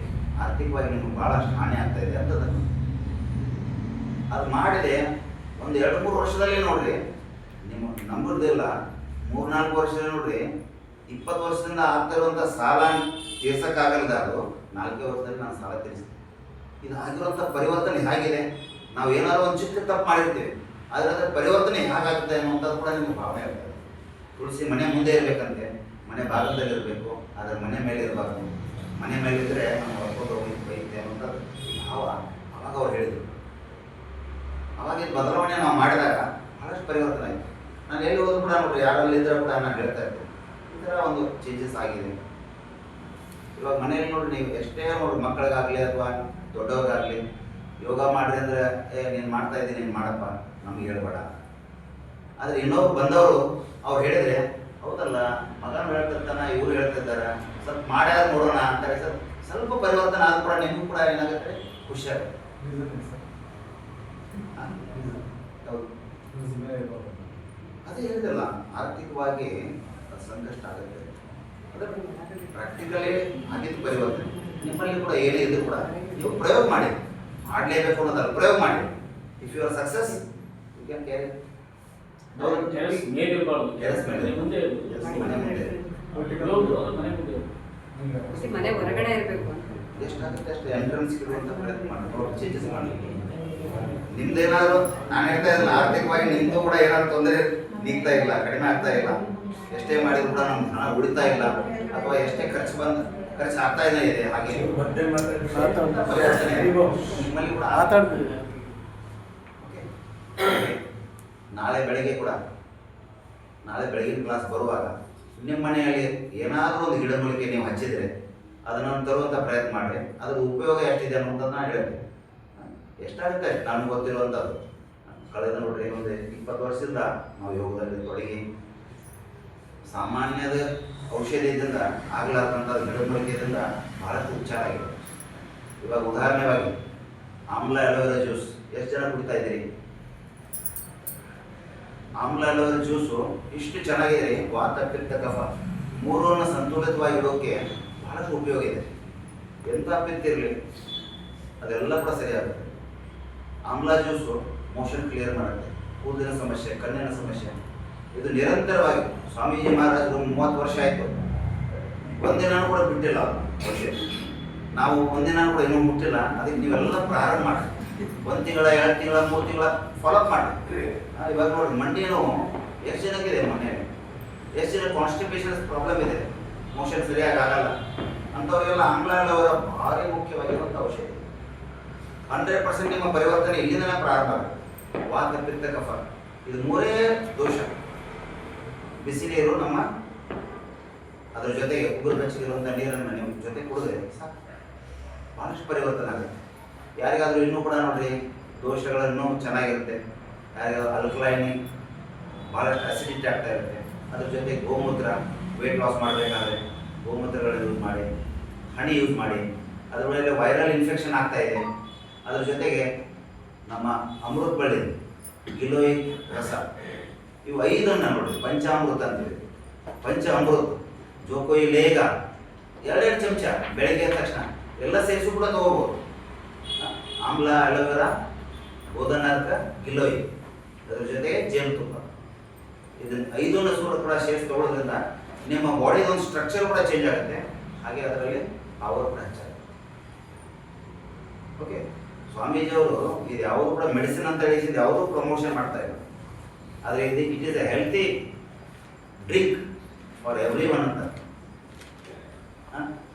ಆರ್ಥಿಕವಾಗಿ ನಿಮ್ಗೆ ಭಾಳಷ್ಟು ಹಾನಿ ಆಗ್ತಾ ಇದೆ ಅಂತದನ್ನು. ಅದು ಮಾಡಿದೆ. ಒಂದು 2-3 ವರ್ಷದಲ್ಲಿ ನೋಡ್ರಿ, ನಿಮ್ಮ ನಂಬರ್ದಿಲ್ಲ, 3-4 ವರ್ಷದಲ್ಲಿ ನೋಡ್ರಿ 20 ವರ್ಷದಿಂದ ಆಗ್ತಿರುವಂಥ ಸಾಲ ತೀರ್ಸೋಕ್ಕಾಗಲ್ದ ಅದು 4 ವರ್ಷದಲ್ಲಿ ನಾನು ಸಾಲ ತೀರಿಸ್ತೀನಿ. ಇದು ಆಗಿರುವಂಥ ಪರಿವರ್ತನೆ ಹೇಗಿದೆ. ನಾವು ಏನಾದ್ರು ಒಂದು ಚಿಕ್ಕ ತಪ್ಪು ಮಾಡಿರ್ತೀವಿ, ಆದರೆ ಅದರ ಪರಿವರ್ತನೆ ಹೇಗಾಗುತ್ತೆ ಅನ್ನುವಂಥದ್ದು ಕೂಡ ನಿಮ್ಗೆ ಭಾವನೆ ಇರ್ತದೆ. ತುಳಸಿ ಮನೆ ಮುಂದೆ ಇರಬೇಕಂತೆ, ಮನೆ ಭಾಗದಲ್ಲಿ ಇರಬೇಕು, ಅದರ ಮನೆ ಮೇಲೆ ಇರಬಾರ್ದು. ಮನೆ ಮೇಲಿದ್ದರೆ ನಾವು ಹೊರ್ಕೊಂಡು ಬೈತೆ ಅನ್ನೋಂಥದ್ದು ಭಾವ ಅವಾಗ ಅವ್ರು ಹೇಳಿದರು. ಅವಾಗಿನ ಬದಲಾವಣೆ ನಾವು ಮಾಡಿದಾಗ ಭಾಳಷ್ಟು ಪರಿವರ್ತನೆ ಆಯಿತು. ನಾನು ಎಲ್ಲಿ ಹೋದ್ರು ಕೂಡ ನೋಡ್ರಿ, ಯಾರಲ್ಲಿದ್ದರೂ ಕೂಡ ನಾನು ಹೇಳ್ತಾ ಇದ್ದೆ, ಈ ಥರ ಒಂದು ಚೇಂಜಸ್ ಆಗಿದೆ. ಇವಾಗ ಮನೇಲಿ ನೋಡ್ರಿ, ನೀವು ಎಷ್ಟೇ ನೋಡ್ರಿ, ಮಕ್ಕಳಿಗಾಗಲಿ ಅಥವಾ ದೊಡ್ಡವ್ರಿಗಾಗಲಿ ಯೋಗ ಮಾಡಿರಿ ಅಂದರೆ ನೀನು ಮಾಡ್ತಾ ಇದ್ದೀನಿ, ನೀನು ಮಾಡಪ್ಪ, ನಮ್ಗೆ ಹೇಳ್ಬೇಡ. ಆದರೆ ಇನ್ನೊಬ್ರು ಬಂದವರು ಅವ್ರು ಹೇಳಿದರೆ, ಹೌದಲ್ಲ ಮಗನೂ ಹೇಳ್ತಿರ್ತಾನೆ, ಇವರು ಹೇಳ್ತಿದ್ದಾರೆ, ಸ್ವಲ್ಪ ಮಾಡ್ಯಾರ ನೋಡೋಣ ಅಂತಾರೆ. ಸ್ವಲ್ಪ ಪರಿವರ್ತನೆ ಆದ್ರೂ ಕೂಡ ನಿಮಗೂ ಕೂಡ ಏನಾಗುತ್ತೆ, ಖುಷಿಯಾಗುತ್ತೆ. ಅದೇ ಹೇಳಿದಲ್ಲ, ಆರ್ಥಿಕವಾಗಿ ಸಂಕಷ್ಟ ಆಗುತ್ತೆ. ಅದರ ಪ್ರಾಕ್ಟಿಕಲಿ ಆಗಿದ್ದು ಪರಿವರ್ತನೆ. ನಿಮ್ಮಲ್ಲಿ ಕೂಡ ಏನೇ ಇದ್ರೂ ಕೂಡ ನೀವು ಪ್ರಯೋಗ ಮಾಡಿ, ಮಾಡಲೇಬೇಕು ಅನ್ನೋದಲ್ಲ, ಪ್ರಯೋಗ ಮಾಡಿ. If you are success you can carry. ಮನೆ ಹೊರಗಡೆ ಇರಬೇಕು. ಎಷ್ಟಾಗುತ್ತೆ ಅಷ್ಟು ಎಂಟ್ರೆನ್ಸ್ ಇರುವಂಥ ಪ್ರಯತ್ನ ಮಾಡಿ, ಚೇಂಜಸ್ ಮಾಡಲಿಕ್ಕೆ. ನಿಮ್ದೇನಾದ್ರು ನಾನು ಹೇಳ್ತಾ ಇದ್ದಲ್ಲ, ಆರ್ಥಿಕವಾಗಿ ನಿಮ್ದು ಕೂಡ ಏನಾದ್ರು ತೊಂದರೆ ನೀಗ್ತಾ ಇಲ್ಲ, ಕಡಿಮೆ ಆಗ್ತಾ ಇಲ್ಲ, ಎಷ್ಟೇ ಮಾಡಿದ್ರು ಕೂಡ ನಮ್ಗೆ ಹಣ ಉಳಿತಾ ಇಲ್ಲ, ಅಥವಾ ಎಷ್ಟೇ ಖರ್ಚು ಆಗ್ತಾ ಇದೆ ಹಾಗೆ ನಿಮ್ಮಲ್ಲಿ ಕೂಡ ನಾಳೆ ಬೆಳಗಿನ ಕ್ಲಾಸ್ ಬರುವಾಗ ನಿಮ್ಮ ಮನೆಯಲ್ಲಿ ಏನಾದರೂ ಒಂದು ಗಿಡಮೂಲಿಕೆ ನೀವು ಹಚ್ಚಿದರೆ ಅದನ್ನು ತರುವಂಥ ಪ್ರಯತ್ನ ಮಾಡಿ. ಅದ್ರ ಉಪಯೋಗ ಎಷ್ಟಿದೆ ಅನ್ನೋದನ್ನ ನಾನು ಹೇಳ್ತೀನಿ. ಎಷ್ಟಾಗುತ್ತೆ ನಮ್ಗೆ ಗೊತ್ತಿರುವಂಥದ್ದು. ಕಳೆದ ನೋಡ್ರಿ ಒಂದು 20 ವರ್ಷದಿಂದ ನಾವು ಯೋಗದಲ್ಲಿ ತೊಡಗಿ ಸಾಮಾನ್ಯದ ಔಷಧಿಯಿಂದ ಆಗಲಾರ್ದಂಥ ಗಿಡಮೂಲಿಕೆಯಿಂದ ಬಹಳಷ್ಟು ಉಪಚಾರ ಆಗಿದೆ. ಇವಾಗ ಉದಾಹರಣೆವಾಗಿ ಆಮ್ಲ ಅಲೋವೆರಾ ಜ್ಯೂಸ್ ಎಷ್ಟು ಜನ ಕುಡಿತಾ ಇದ್ದೀರಿ? ಆಮ್ಲ ಅಲೋವೆರಾ ಜ್ಯೂಸು ಇಷ್ಟು ಚೆನ್ನಾಗಿದೆ. ವಾತ, ಪಿತ್ತ, ಕಫ ಮೂರನ್ನು ಸಂತುಲಿತವಾಗಿ ಇಡೋಕ್ಕೆ ಬಹಳಷ್ಟು ಉಪಯೋಗ ಇದೆ. ಎಂಥ ಪಿತ್ತ ಇರಲಿ ಅದೆಲ್ಲ ಕೂಡ ಸರಿಯಾಗುತ್ತೆ. ಆಮ್ಲ ಜ್ಯೂಸು ಮೋಷನ್ ಕ್ಲಿಯರ್ ಮಾಡುತ್ತೆ, ಕೂದಲಿನ ಸಮಸ್ಯೆ, ಕಣ್ಣಿನ ಸಮಸ್ಯೆ, ಇದು ನಿರಂತರವಾಗಿ ಸ್ವಾಮೀಜಿ ಮಹಾರಾಜರು 30 ವರ್ಷ ಆಯಿತು, ಒಂದಿನ ಕೂಡ ಬಿಟ್ಟಿಲ್ಲ ಔಷಧಿ. ನಾವು ಒಂದಿನ ಕೂಡ ಇನ್ನೂ ಮುಟ್ಟಿಲ್ಲ, ಅದಕ್ಕೆ ನೀವೆಲ್ಲ ಪ್ರಾರಂಭ ಮಾಡಿ 1 ತಿಂಗಳ 2 ತಿಂಗಳ 3 ತಿಂಗಳ ಫಾಲೋಅಪ್ ಮಾಡಿ. ಇವಾಗ ನೋಡಿ ಮಂಡಿ ನೋವು ಎಷ್ಟು ಜನಕ್ಕಿದೆ, ಮನೆಯಲ್ಲಿ ಎಷ್ಟು ಜನ ಕಾನ್ಸ್ಟಿಪೇಷನ್ ಪ್ರಾಬ್ಲಮ್ ಇದೆ, ಮೋಷನ್ ಸರಿಯಾಗಿ ಆಗಲ್ಲ ಅಂಥವ್ರಿಗೆಲ್ಲ ಆಮ್ಲಾಳವರ ಭಾರಿ ಮುಖ್ಯವಾಗಿರುವಂಥ ಔಷಧಿ. 100% ನಿಮ್ಮ ಪರಿವರ್ತನೆ ಇಲ್ಲಿಂದನೇ ಪ್ರಾರಂಭ ಆಗುತ್ತೆ. ವಾತ ಪಿತ್ತ ಕಫ ಇದು 3 ದೋಷ. ಬಿಸಿ ನೀರು ನಮ್ಮ ಅದ್ರ ಜೊತೆಗೆ ಉಗುರು ಬೆಚ್ಚಗಿರುವಂಥ ನೀರನ್ನು ನಿಮ್ಮ ಜೊತೆ ಕುಡಿದ್ರೆ ಸಾಕು, ಭಾಳಷ್ಟು ಪರಿವರ್ತನೆ ಆಗುತ್ತೆ. ಯಾರಿಗಾದ್ರೂ ಇನ್ನೂ ಕೂಡ ನೋಡ್ರಿ ದೋಷಗಳನ್ನು ಚೆನ್ನಾಗಿರುತ್ತೆ, ಯಾರಿಗಾದ್ರೂ ಅಲ್ಕಲೈನಿ ಭಾಳಷ್ಟು ಅಸಿಡಿಟಿ ಆಗ್ತಾ ಇರುತ್ತೆ, ಅದ್ರ ಜೊತೆ ಗೋಮೂತ್ರ ವೆಯ್ಟ್ ಲಾಸ್ ಮಾಡಬೇಕಾದ್ರೆ ಗೋಮೂತ್ರಗಳನ್ನ ಯೂಸ್ ಮಾಡಿ, ಹನಿ ಯೂಸ್ ಮಾಡಿ. ಅದ್ರ ಮೇಲೆ ವೈರಲ್ ಇನ್ಫೆಕ್ಷನ್ ಆಗ್ತಾ ಇದೆ, ಅದ್ರ ಜೊತೆಗೆ ನಮ್ಮ ಅಮೃತ ಬಳ್ಳಿ ಗಿಲೋಯಿ ರಸ ಇವು 5 ನೋಡಿ ಪಂಚಾಮೃತ ಅಂತೀವಿ. ಪಂಚಾಮೃತ ಜೋಕೋಯಿ ಲೇಗ 2 ಚಮಚ ಬೆಳಗ್ಗೆ ಎದ್ದ ತಕ್ಷಣ ಎಲ್ಲ ಸೇರಿಸು ಕೂಡ ತಗೋಬೋದು. ಆಮ್ಲ, ಅಲೋವೆರಾ, ಗೋಧನಾರ್ಕ, ಗಿಲೋಯಿ, ಅದ್ರ ಜೊತೆಗೆ ಜೇನುತುಪ್ಪ, ಇದನ್ನ 5 ಸೂರು ಕೂಡ ಸೇರಿಸಿ ತಗೊಳ್ಳೋದ್ರಿಂದ ನಿಮ್ಮ ಬಾಡಿದ ಒಂದು ಸ್ಟ್ರಕ್ಚರ್ ಕೂಡ ಚೇಂಜ್ ಆಗುತ್ತೆ, ಹಾಗೆ ಅದರಲ್ಲಿ ಪವರ್ ಕೂಡ ಹೆಚ್ಚಾಗುತ್ತೆ. ಓಕೆ, ಸ್ವಾಮೀಜಿಯವರು ಇದು ಯಾವುದು ಕೂಡ ಮೆಡಿಸಿನ್ ಅಂತ ಹೇಳಿಸಿದ್ದು ಯಾವುದೂ ಪ್ರಮೋಷನ್ ಮಾಡ್ತಾ ಇಲ್ಲ, ಆದರೆ ಇದು it is A healthy drink for everyone अंदर।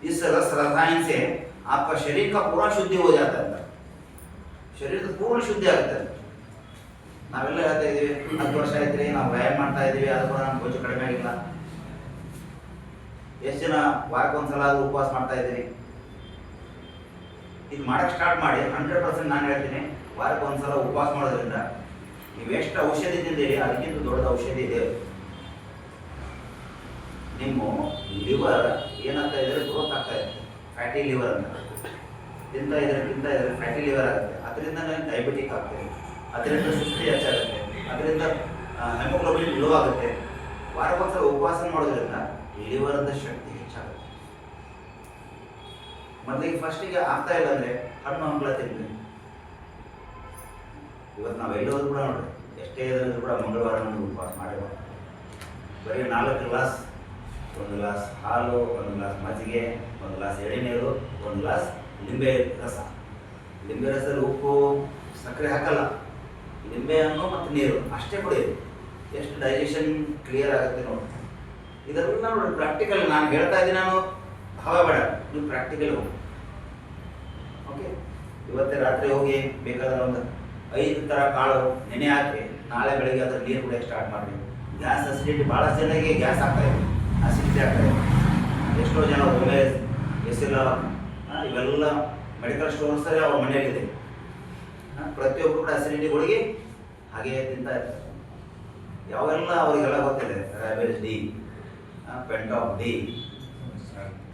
इस रस रसायन से आपका शरीर का पूरा शुद्धि हो जाता है, ಶರೀರದ ಪೂರ್ಣ ಶುದ್ಧಿ ಆಗುತ್ತೆ. ನಾವೆಲ್ಲ ಹೇಳ್ತಾ ಇದೀವಿ 10 ವರ್ಷ ಆಯ್ತು ರೀ ನಾವು ವ್ಯಾಯಾಮ ಮಾಡ್ತಾ ಇದೀವಿ, ಅದು ಕೂಡ ನಮ್ಮ ಕೊಂಚ ಕಡಿಮೆ ಆಗಿಲ್ಲ. ಎಷ್ಟು ಜನ ವಾರಕ್ಕೊಂದ್ಸಲ ಅದು ಉಪವಾಸ ಮಾಡ್ತಾ ಇದ್ದೀರಿ? ಇದು ಮಾಡಕ್ಕೆ ಸ್ಟಾರ್ಟ್ ಮಾಡಿ 100% ನಾನು ಹೇಳ್ತೀನಿ, ವಾರಕ್ಕೊಂದ್ಸಲ ಉಪವಾಸ ಮಾಡೋದ್ರಿಂದ ನೀವು ಎಷ್ಟು ಔಷಧಿ ತಿಂದಿರಿ ಅದಕ್ಕಿಂತ ದೊಡ್ಡ ಔಷಧಿ ಇದೆ. ನಿಮ್ಮ ಲಿವರ್ ಏನಾಗ್ತಾ ಇದ್ರೆ ಗ್ರೋತ್ ಆಗ್ತಾ ಇದೆ, ಫ್ಯಾಟಿ ಲಿವರ್ ಅಂತ. ತಿಂತಾ ಇದ್ರೆ ಫ್ಯಾಟಿ ಲಿವರ್ ಆಗುತ್ತೆ, ಅದರಿಂದ ಡಯಾಬಿಟಿಕ್ ಆಗ್ತದೆ, ಅದರಿಂದ ಸುಸ್ತಿ ಹೆಚ್ಚಾಗುತ್ತೆ, ಅದರಿಂದ ಹೆಮೋಗ್ಲೋಬಿನ್ ಲೋ ಆಗುತ್ತೆ. ವಾರಕ್ಕೊಂದ್ಸಲ ಉಪವಾಸ ಮಾಡೋದ್ರಿಂದ ಲಿವರ್ದ ಶಕ್ತಿ ಹೆಚ್ಚಾಗುತ್ತೆ. ಮೊದಲಿಗೆ ಫಸ್ಟಿಗೆ ಆಗ್ತಾ ಇಲ್ಲ ಅಂದರೆ ಹಣ್ಣು ಹಂಪಲ ತಿಂದ್ವಿ. ಇವತ್ತು ನಾವು ಎಲ್ಲೋದ್ರು ಕೂಡ ನೋಡ್ರಿ, ಎಷ್ಟೇ ಇದ್ರೂ ಕೂಡ ಮಂಗಳವಾರ ಉಪವಾಸ ಮಾಡಿರೋ ಬರೀ 4 ಗ್ಲಾಸ್, 1 ಗ್ಲಾಸ್ ಹಾಲು, 1 ಗ್ಲಾಸ್ ಮಜ್ಜಿಗೆ, 1 ಗ್ಲಾಸ್ ಎಳೆನೀರು, 1 ಗ್ಲಾಸ್ ಲಿಂಬೆ ರಸ. ಲಿಂಬೆ ರಸದಲ್ಲಿ ಉಪ್ಪು ಸಕ್ಕರೆ ಹಾಕಲ್ಲ, ಲಿಂಬೆ ಹಣ್ಣು ಮತ್ತು ನೀರು ಅಷ್ಟೇ ಕುಡಿಯೋದು. ಎಷ್ಟು ಡೈಜೆಷನ್ ಕ್ಲಿಯರ್ ಆಗುತ್ತೆ ನೋಡಿ. ಇದೆಲ್ಲ ನೋಡಿ ಪ್ರಾಕ್ಟಿಕಲ್ ನಾನು ಹೇಳ್ತಾ ಇದ್ದೀನಿ, ನಾನು ಹವಾ ಬೇಡ, ನೀವು ಪ್ರಾಕ್ಟಿಕಲ್ ಹೋಗಿ. ಓಕೆ, ಇವತ್ತೇ ರಾತ್ರಿ ಹೋಗಿ ಬೇಕಾದ್ರೆ ಒಂದು 5 ಥರ ಕಾಳು ನೆನೆ ಹಾಕಿ ನಾಳೆ ಬೆಳಗ್ಗೆ ಅದ್ರ ನೀರು ಕುಡಿಯೋಕ್ಕೆ ಸ್ಟಾರ್ಟ್ ಮಾಡಿ. ಗ್ಯಾಸ್ ಅಸಿಡಿಟಿ ಭಾಳಷ್ಟು ಜನರಿಗೆ ಗ್ಯಾಸ್ ಆಗ್ತಾಯಿದೆ, ಅಸಿಡಿಟಿ ಆಗ್ತಾಯಿದೆ. ಎಷ್ಟೋ ಜನ ಒಮ್ಮೆ ಎಸಿಲ್ಲ ಇವೆಲ್ಲ ಮೆಡಿಕಲ್ ಸ್ಟೋರ್ಸಲ್ಲಿ ಅವ್ರ ಮನೆಯಲ್ಲಿದೆ. ಪ್ರತಿಯೊಬ್ಬರು ಕೂಡ ಅಸಿಡಿಟಿ ಗುಳಿಗೆ ಹಾಗೆ ತಿಂತಾ ಇರ್ತಾರೆ. ಯಾವೆಲ್ಲ ಅವರಿಗೆಲ್ಲ ಗೊತ್ತಿದೆ, ರ್ಯಾಬೇಜ್ ಡಿ, ಪೆಂಟಾಪ್ ಡಿ,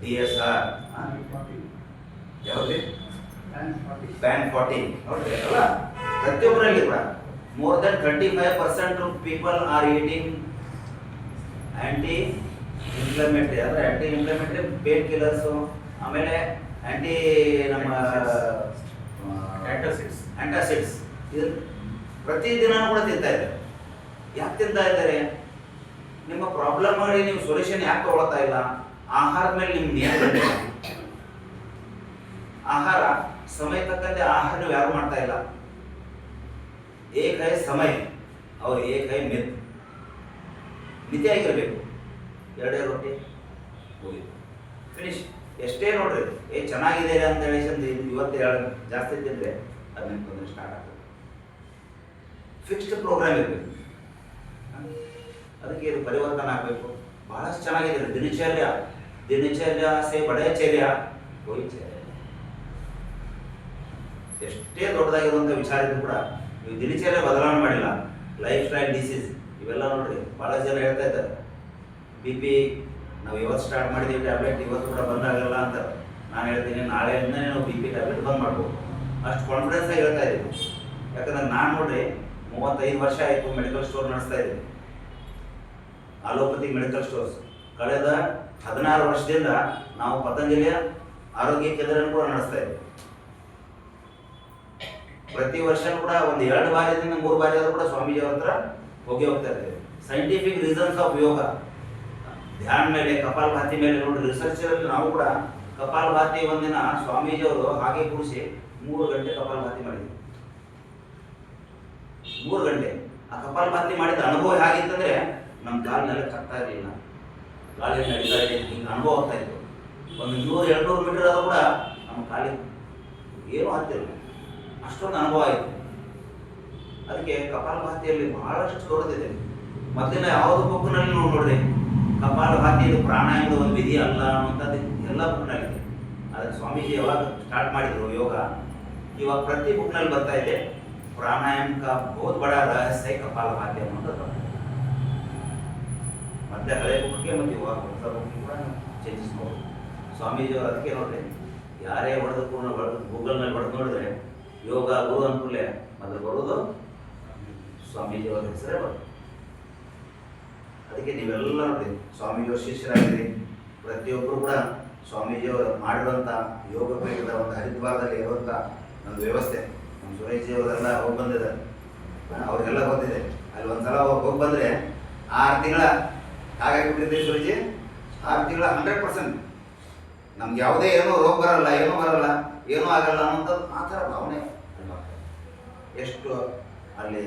DSR, ಯಾವುದು ಪ್ಯಾನ್ 40 ನೋಡ್ರಿ ಅಲ್ಲ. ಪ್ರತಿಯೊಬ್ಬರಲ್ಲಿ ಕೂಡ more than 35% of people are eating aunty inflammatory, ಅಂದರೆ ಆಂಟಿ ಇನ್ಫ್ಲಮೇಟರಿ ಪೇನ್ ಕಿಲ್ಲರ್ಸು, ಆಮೇಲೆ ಆಂಟಿ ನಮ್ಮ ಆಂಟಾಸಿಡ್ಸ್ ಇದು ಪ್ರತಿದಿನ ಕೂಡ ತಿಂತಾ ಇದ್ದಾರೆ. ಯಾಕೆ ತಿಂತಾ ಇದ್ದಾರೆ? ನಿಮ್ಮ ಪ್ರಾಬ್ಲಮ್ ಮಾಡಿ ನೀವು ಸೊಲ್ಯೂಷನ್ ಯಾಕೆ ತಗೊಳ್ತಾ ಇಲ್ಲ? ಆಹಾರದ ಮೇಲೆ ನಿಮ್ಗೆ ನಿಯಂತ್ರಣ ಇಲ್ಲ. ಆಹಾರ ಸಮಯ ತಕ್ಕಂತೆ ಆಹಾರ ನೀವು ಯಾರು ಮಾಡ್ತಾ ಇಲ್ಲ. ಏಕ ಹೈ ಸಮಯ ಅವ್ರು ಏಕ ಹೈ ಮಿತಿಯಾಗಿರ್ಬೇಕು. 2 ರೊಟ್ಟಿ ಹೋಗಿ ಫಿನಿಶ್. ಎಷ್ಟೇ ನೋಡ್ರಿ ಚೆನ್ನಾಗಿದೆ ಅಂತ ಹೇಳಿ ಇವತ್ತು ಜಾಸ್ತಿ ತಿಂದರೆ ಅದು ನಿಮ್ಗೆ ತೊಂದರೆ ಸ್ಟಾರ್ಟ್ ಆಗ್ತದೆ. ಫಿಕ್ಸ್ಡ್ ಪ್ರೋಗ್ರಾಮ್ ಇರಬೇಕು, ಅದಕ್ಕೆ ಇದು ಪರಿವರ್ತನೆ ಆಗಬೇಕು. ಬಹಳಷ್ಟು ಚೆನ್ನಾಗಿದೆ ದಿನಚರ್ಯ ಸೇ ಬಡಚರ್ಯ ಹೋಯ್ಚರ್ಯ. ಎಷ್ಟೇ ದೊಡ್ಡದಾಗಿರುವಂಥ ವಿಚಾರ ಇದ್ರೂ ಕೂಡ ನೀವು ದಿನಚರ್ಯ ಬದಲಾವಣೆ ಮಾಡಿಲ್ಲ, ಲೈಫ್ ಸ್ಟೈಲ್ ಡಿಸೀಸ್ ಇವೆಲ್ಲ ನೋಡ್ರಿ. ಭಾಳಷ್ಟು ಜನ ಹೇಳ್ತಾ ಇದ್ದಾರೆ BP ನಾವು ಇವತ್ತು ಸ್ಟಾರ್ಟ್ ಮಾಡಿದ್ದೀವಿ ಟ್ಯಾಬ್ಲೆಟ್, ಇವತ್ತು ಕೂಡ ಬಂದಾಗಲ್ಲ ಅಂತ. ನಾನು ಹೇಳ್ತೀನಿ ನಾಳೆಯಿಂದ ನಾವು BP ಟ್ಯಾಬ್ಲೆಟ್ ಬಂದ್ ಮಾಡ್ಬೋದು, ಅಷ್ಟು ಕಾನ್ಫಿಡೆನ್ಸ್ ಆಗಿ ಹೇಳ್ತಾ ಇದ್ದೀವಿ. ಯಾಕಂದ್ರೆ ನಾನು ನೋಡ್ರಿ 35 ವರ್ಷ ಆಯಿತು ಮೆಡಿಕಲ್ ಸ್ಟೋರ್ ನಡೆಸ್ತಾ ಇದ್ದೀನಿ, ಅಲೋಪತಿ ಮೆಡಿಕಲ್ ಸ್ಟೋರ್ಸ್. ಕಳೆದ 16 ವರ್ಷದಿಂದ ನಾವು ಪತಂಜಲಿಯ ಆರೋಗ್ಯ ಕೇಂದ್ರವನ್ನು ಕೂಡ ನಡೆಸ್ತಾ ಇದ್ದೀವಿ. ಪ್ರತಿ ವರ್ಷ ಕೂಡ ಒಂದು 2 ಬಾರಿಯಿಂದ 3 ಬಾರಿ ಆದರೂ ಕೂಡ ಸ್ವಾಮೀಜಿ ಅವ್ರ ಹತ್ರ ಹೋಗ್ತಾ ಇರ್ತೇವೆ. ಸೈಂಟಿಫಿಕ್ ರೀಸನ್ಸ್ ಆಫ್ ಯೋಗ, ಧ್ಯಾನ ಮೇಲೆ, ಕಪಾಲಭಾತಿ ಮೇಲೆ ನೋಡಿ ರಿಸರ್ಚಲ್ಲಿ ನಾವು ಕೂಡ ಕಪಾಲಭಾತಿ ಒಂದಿನ ಸ್ವಾಮೀಜಿಯವರು ಹಾಗೆ ಕೂರಿಸಿ 3 ಗಂಟೆ ಕಪಾಲಭಾತಿ ಮಾಡಿದ್ರು. 3 ಗಂಟೆ ಆ ಕಪಾಲಭಾತಿ ಮಾಡಿದ ಅನುಭವ ಹೇಗಿತ್ತಂದ್ರೆ ನಮ್ಮ ಕಾಲಿನೆಲ್ಲ ಕಟ್ತಾ ಇರಲಿಲ್ಲ, ಗಾಳಿ ನಡೀತಾ ಇದೆ, ಹಿಂಗೆ ಅನುಭವ ಆಗ್ತಾ ಇತ್ತು. ಒಂದು 100-200 ಮೀಟರ್ ಆದರೂ ಕೂಡ ನಮ್ಮ ಕಾಲಿಗೆ ಏನೂ ಆಗ್ತಿಲ್ಲ, ಅಷ್ಟೊಂದು ಅನುಭವ ಆಯಿತು. ಅದಕ್ಕೆ ಕಪಾಲಭಾತಿಯಲ್ಲಿ ಬಹಳಷ್ಟು ದೊಡ್ಡದಿದೆ. ಮೊದಲಿನ ಯಾವುದೋ ಬುಕ್ನಲ್ಲಿ ನೋಡ್ರಿ, ಕಪಾಲಭಾತಿ ಇದು ಪ್ರಾಣಾಯಾಮದ ಒಂದು ವಿಧಿ ಅಲ್ಲ ಅನ್ನುವಂಥದ್ದು ಎಲ್ಲ ಬುಕ್ನಲ್ಲಿದೆ. ಅದಕ್ಕೆ ಸ್ವಾಮೀಜಿ ಯಾವಾಗ ಸ್ಟಾರ್ಟ್ ಮಾಡಿದ್ರು ಯೋಗ, ಇವಾಗ ಪ್ರತಿ ಬುಕ್ನಲ್ಲಿ ಬರ್ತಾ ಇದೆ ಪ್ರಾಣಾಯಾಮ ಕಾ ಬಹುತ್ ಬಡ ರಹಸ್ಯ ಕಪಾಲಭಾತಿ ಅನ್ನೋದು. ಮತ್ತೆ ಹಳೆ ಬುಕ್ಗೆ ಮತ್ತು ಇವಾಗ ಹೊಸ ಬುಕ್ಗೆ ಕೂಡ ಚೇಂಜಸ್ ಮಾಡ್ಬೋದು. ಸ್ವಾಮೀಜಿಯವರು ಅದಕ್ಕೆ ನೋಡ್ರಿ, ಯಾರೇ ಹೊಡೆದಕ್ಕೂ ಗೂಗಲ್ನಲ್ಲಿ ಹೊಡೆದು ನೋಡಿದ್ರೆ ಯೋಗ ಗುರು ಅನ್ಕೂಲೆ ಮೊದಲು ಬರೋದು ಸ್ವಾಮೀಜಿಯವರ ಹೆಸರೇ ಬರ್ತದೆ. ಅದಕ್ಕೆ ನೀವೆಲ್ಲ ನೋಡಿ ಸ್ವಾಮೀಜಿಯವ್ರ ಶಿಷ್ಯರಾಗಿರಿ. ಪ್ರತಿಯೊಬ್ಬರು ಕೂಡ ಸ್ವಾಮೀಜಿಯವರು ಮಾಡಿರುವಂಥ ಯೋಗ ಪೀಠದ ಒಂದು ಹರಿದ್ವಾರದಲ್ಲಿ ಇರುವಂಥ ಒಂದು ವ್ಯವಸ್ಥೆ ನಮ್ಮ ಸುರೇಶ್ಜಿಯವರೆಲ್ಲ ಹೋಗಿ ಬಂದಿದ್ದಾರೆ, ಅವ್ರಿಗೆಲ್ಲ ಗೊತ್ತಿದೆ. ಅಲ್ಲಿ ಒಂದ್ಸಲ ಹೋಗಿ ಬಂದರೆ 6 ತಿಂಗಳ ಹಾಗಾಗಿಬಿಟ್ಟಿದೆ ಸುರೇಶಿ. 6 ತಿಂಗಳ 100% ನಮ್ಗೆ ಯಾವುದೇ ಏನೋ ರೋಗ ಬರಲ್ಲ, ಏನೂ ಬರಲ್ಲ, ಏನೂ ಆಗಲ್ಲ ಅನ್ನೋಂಥದ್ದು ಆ ಥರ ಭಾವನೆ ಎಷ್ಟು ಅಲ್ಲಿ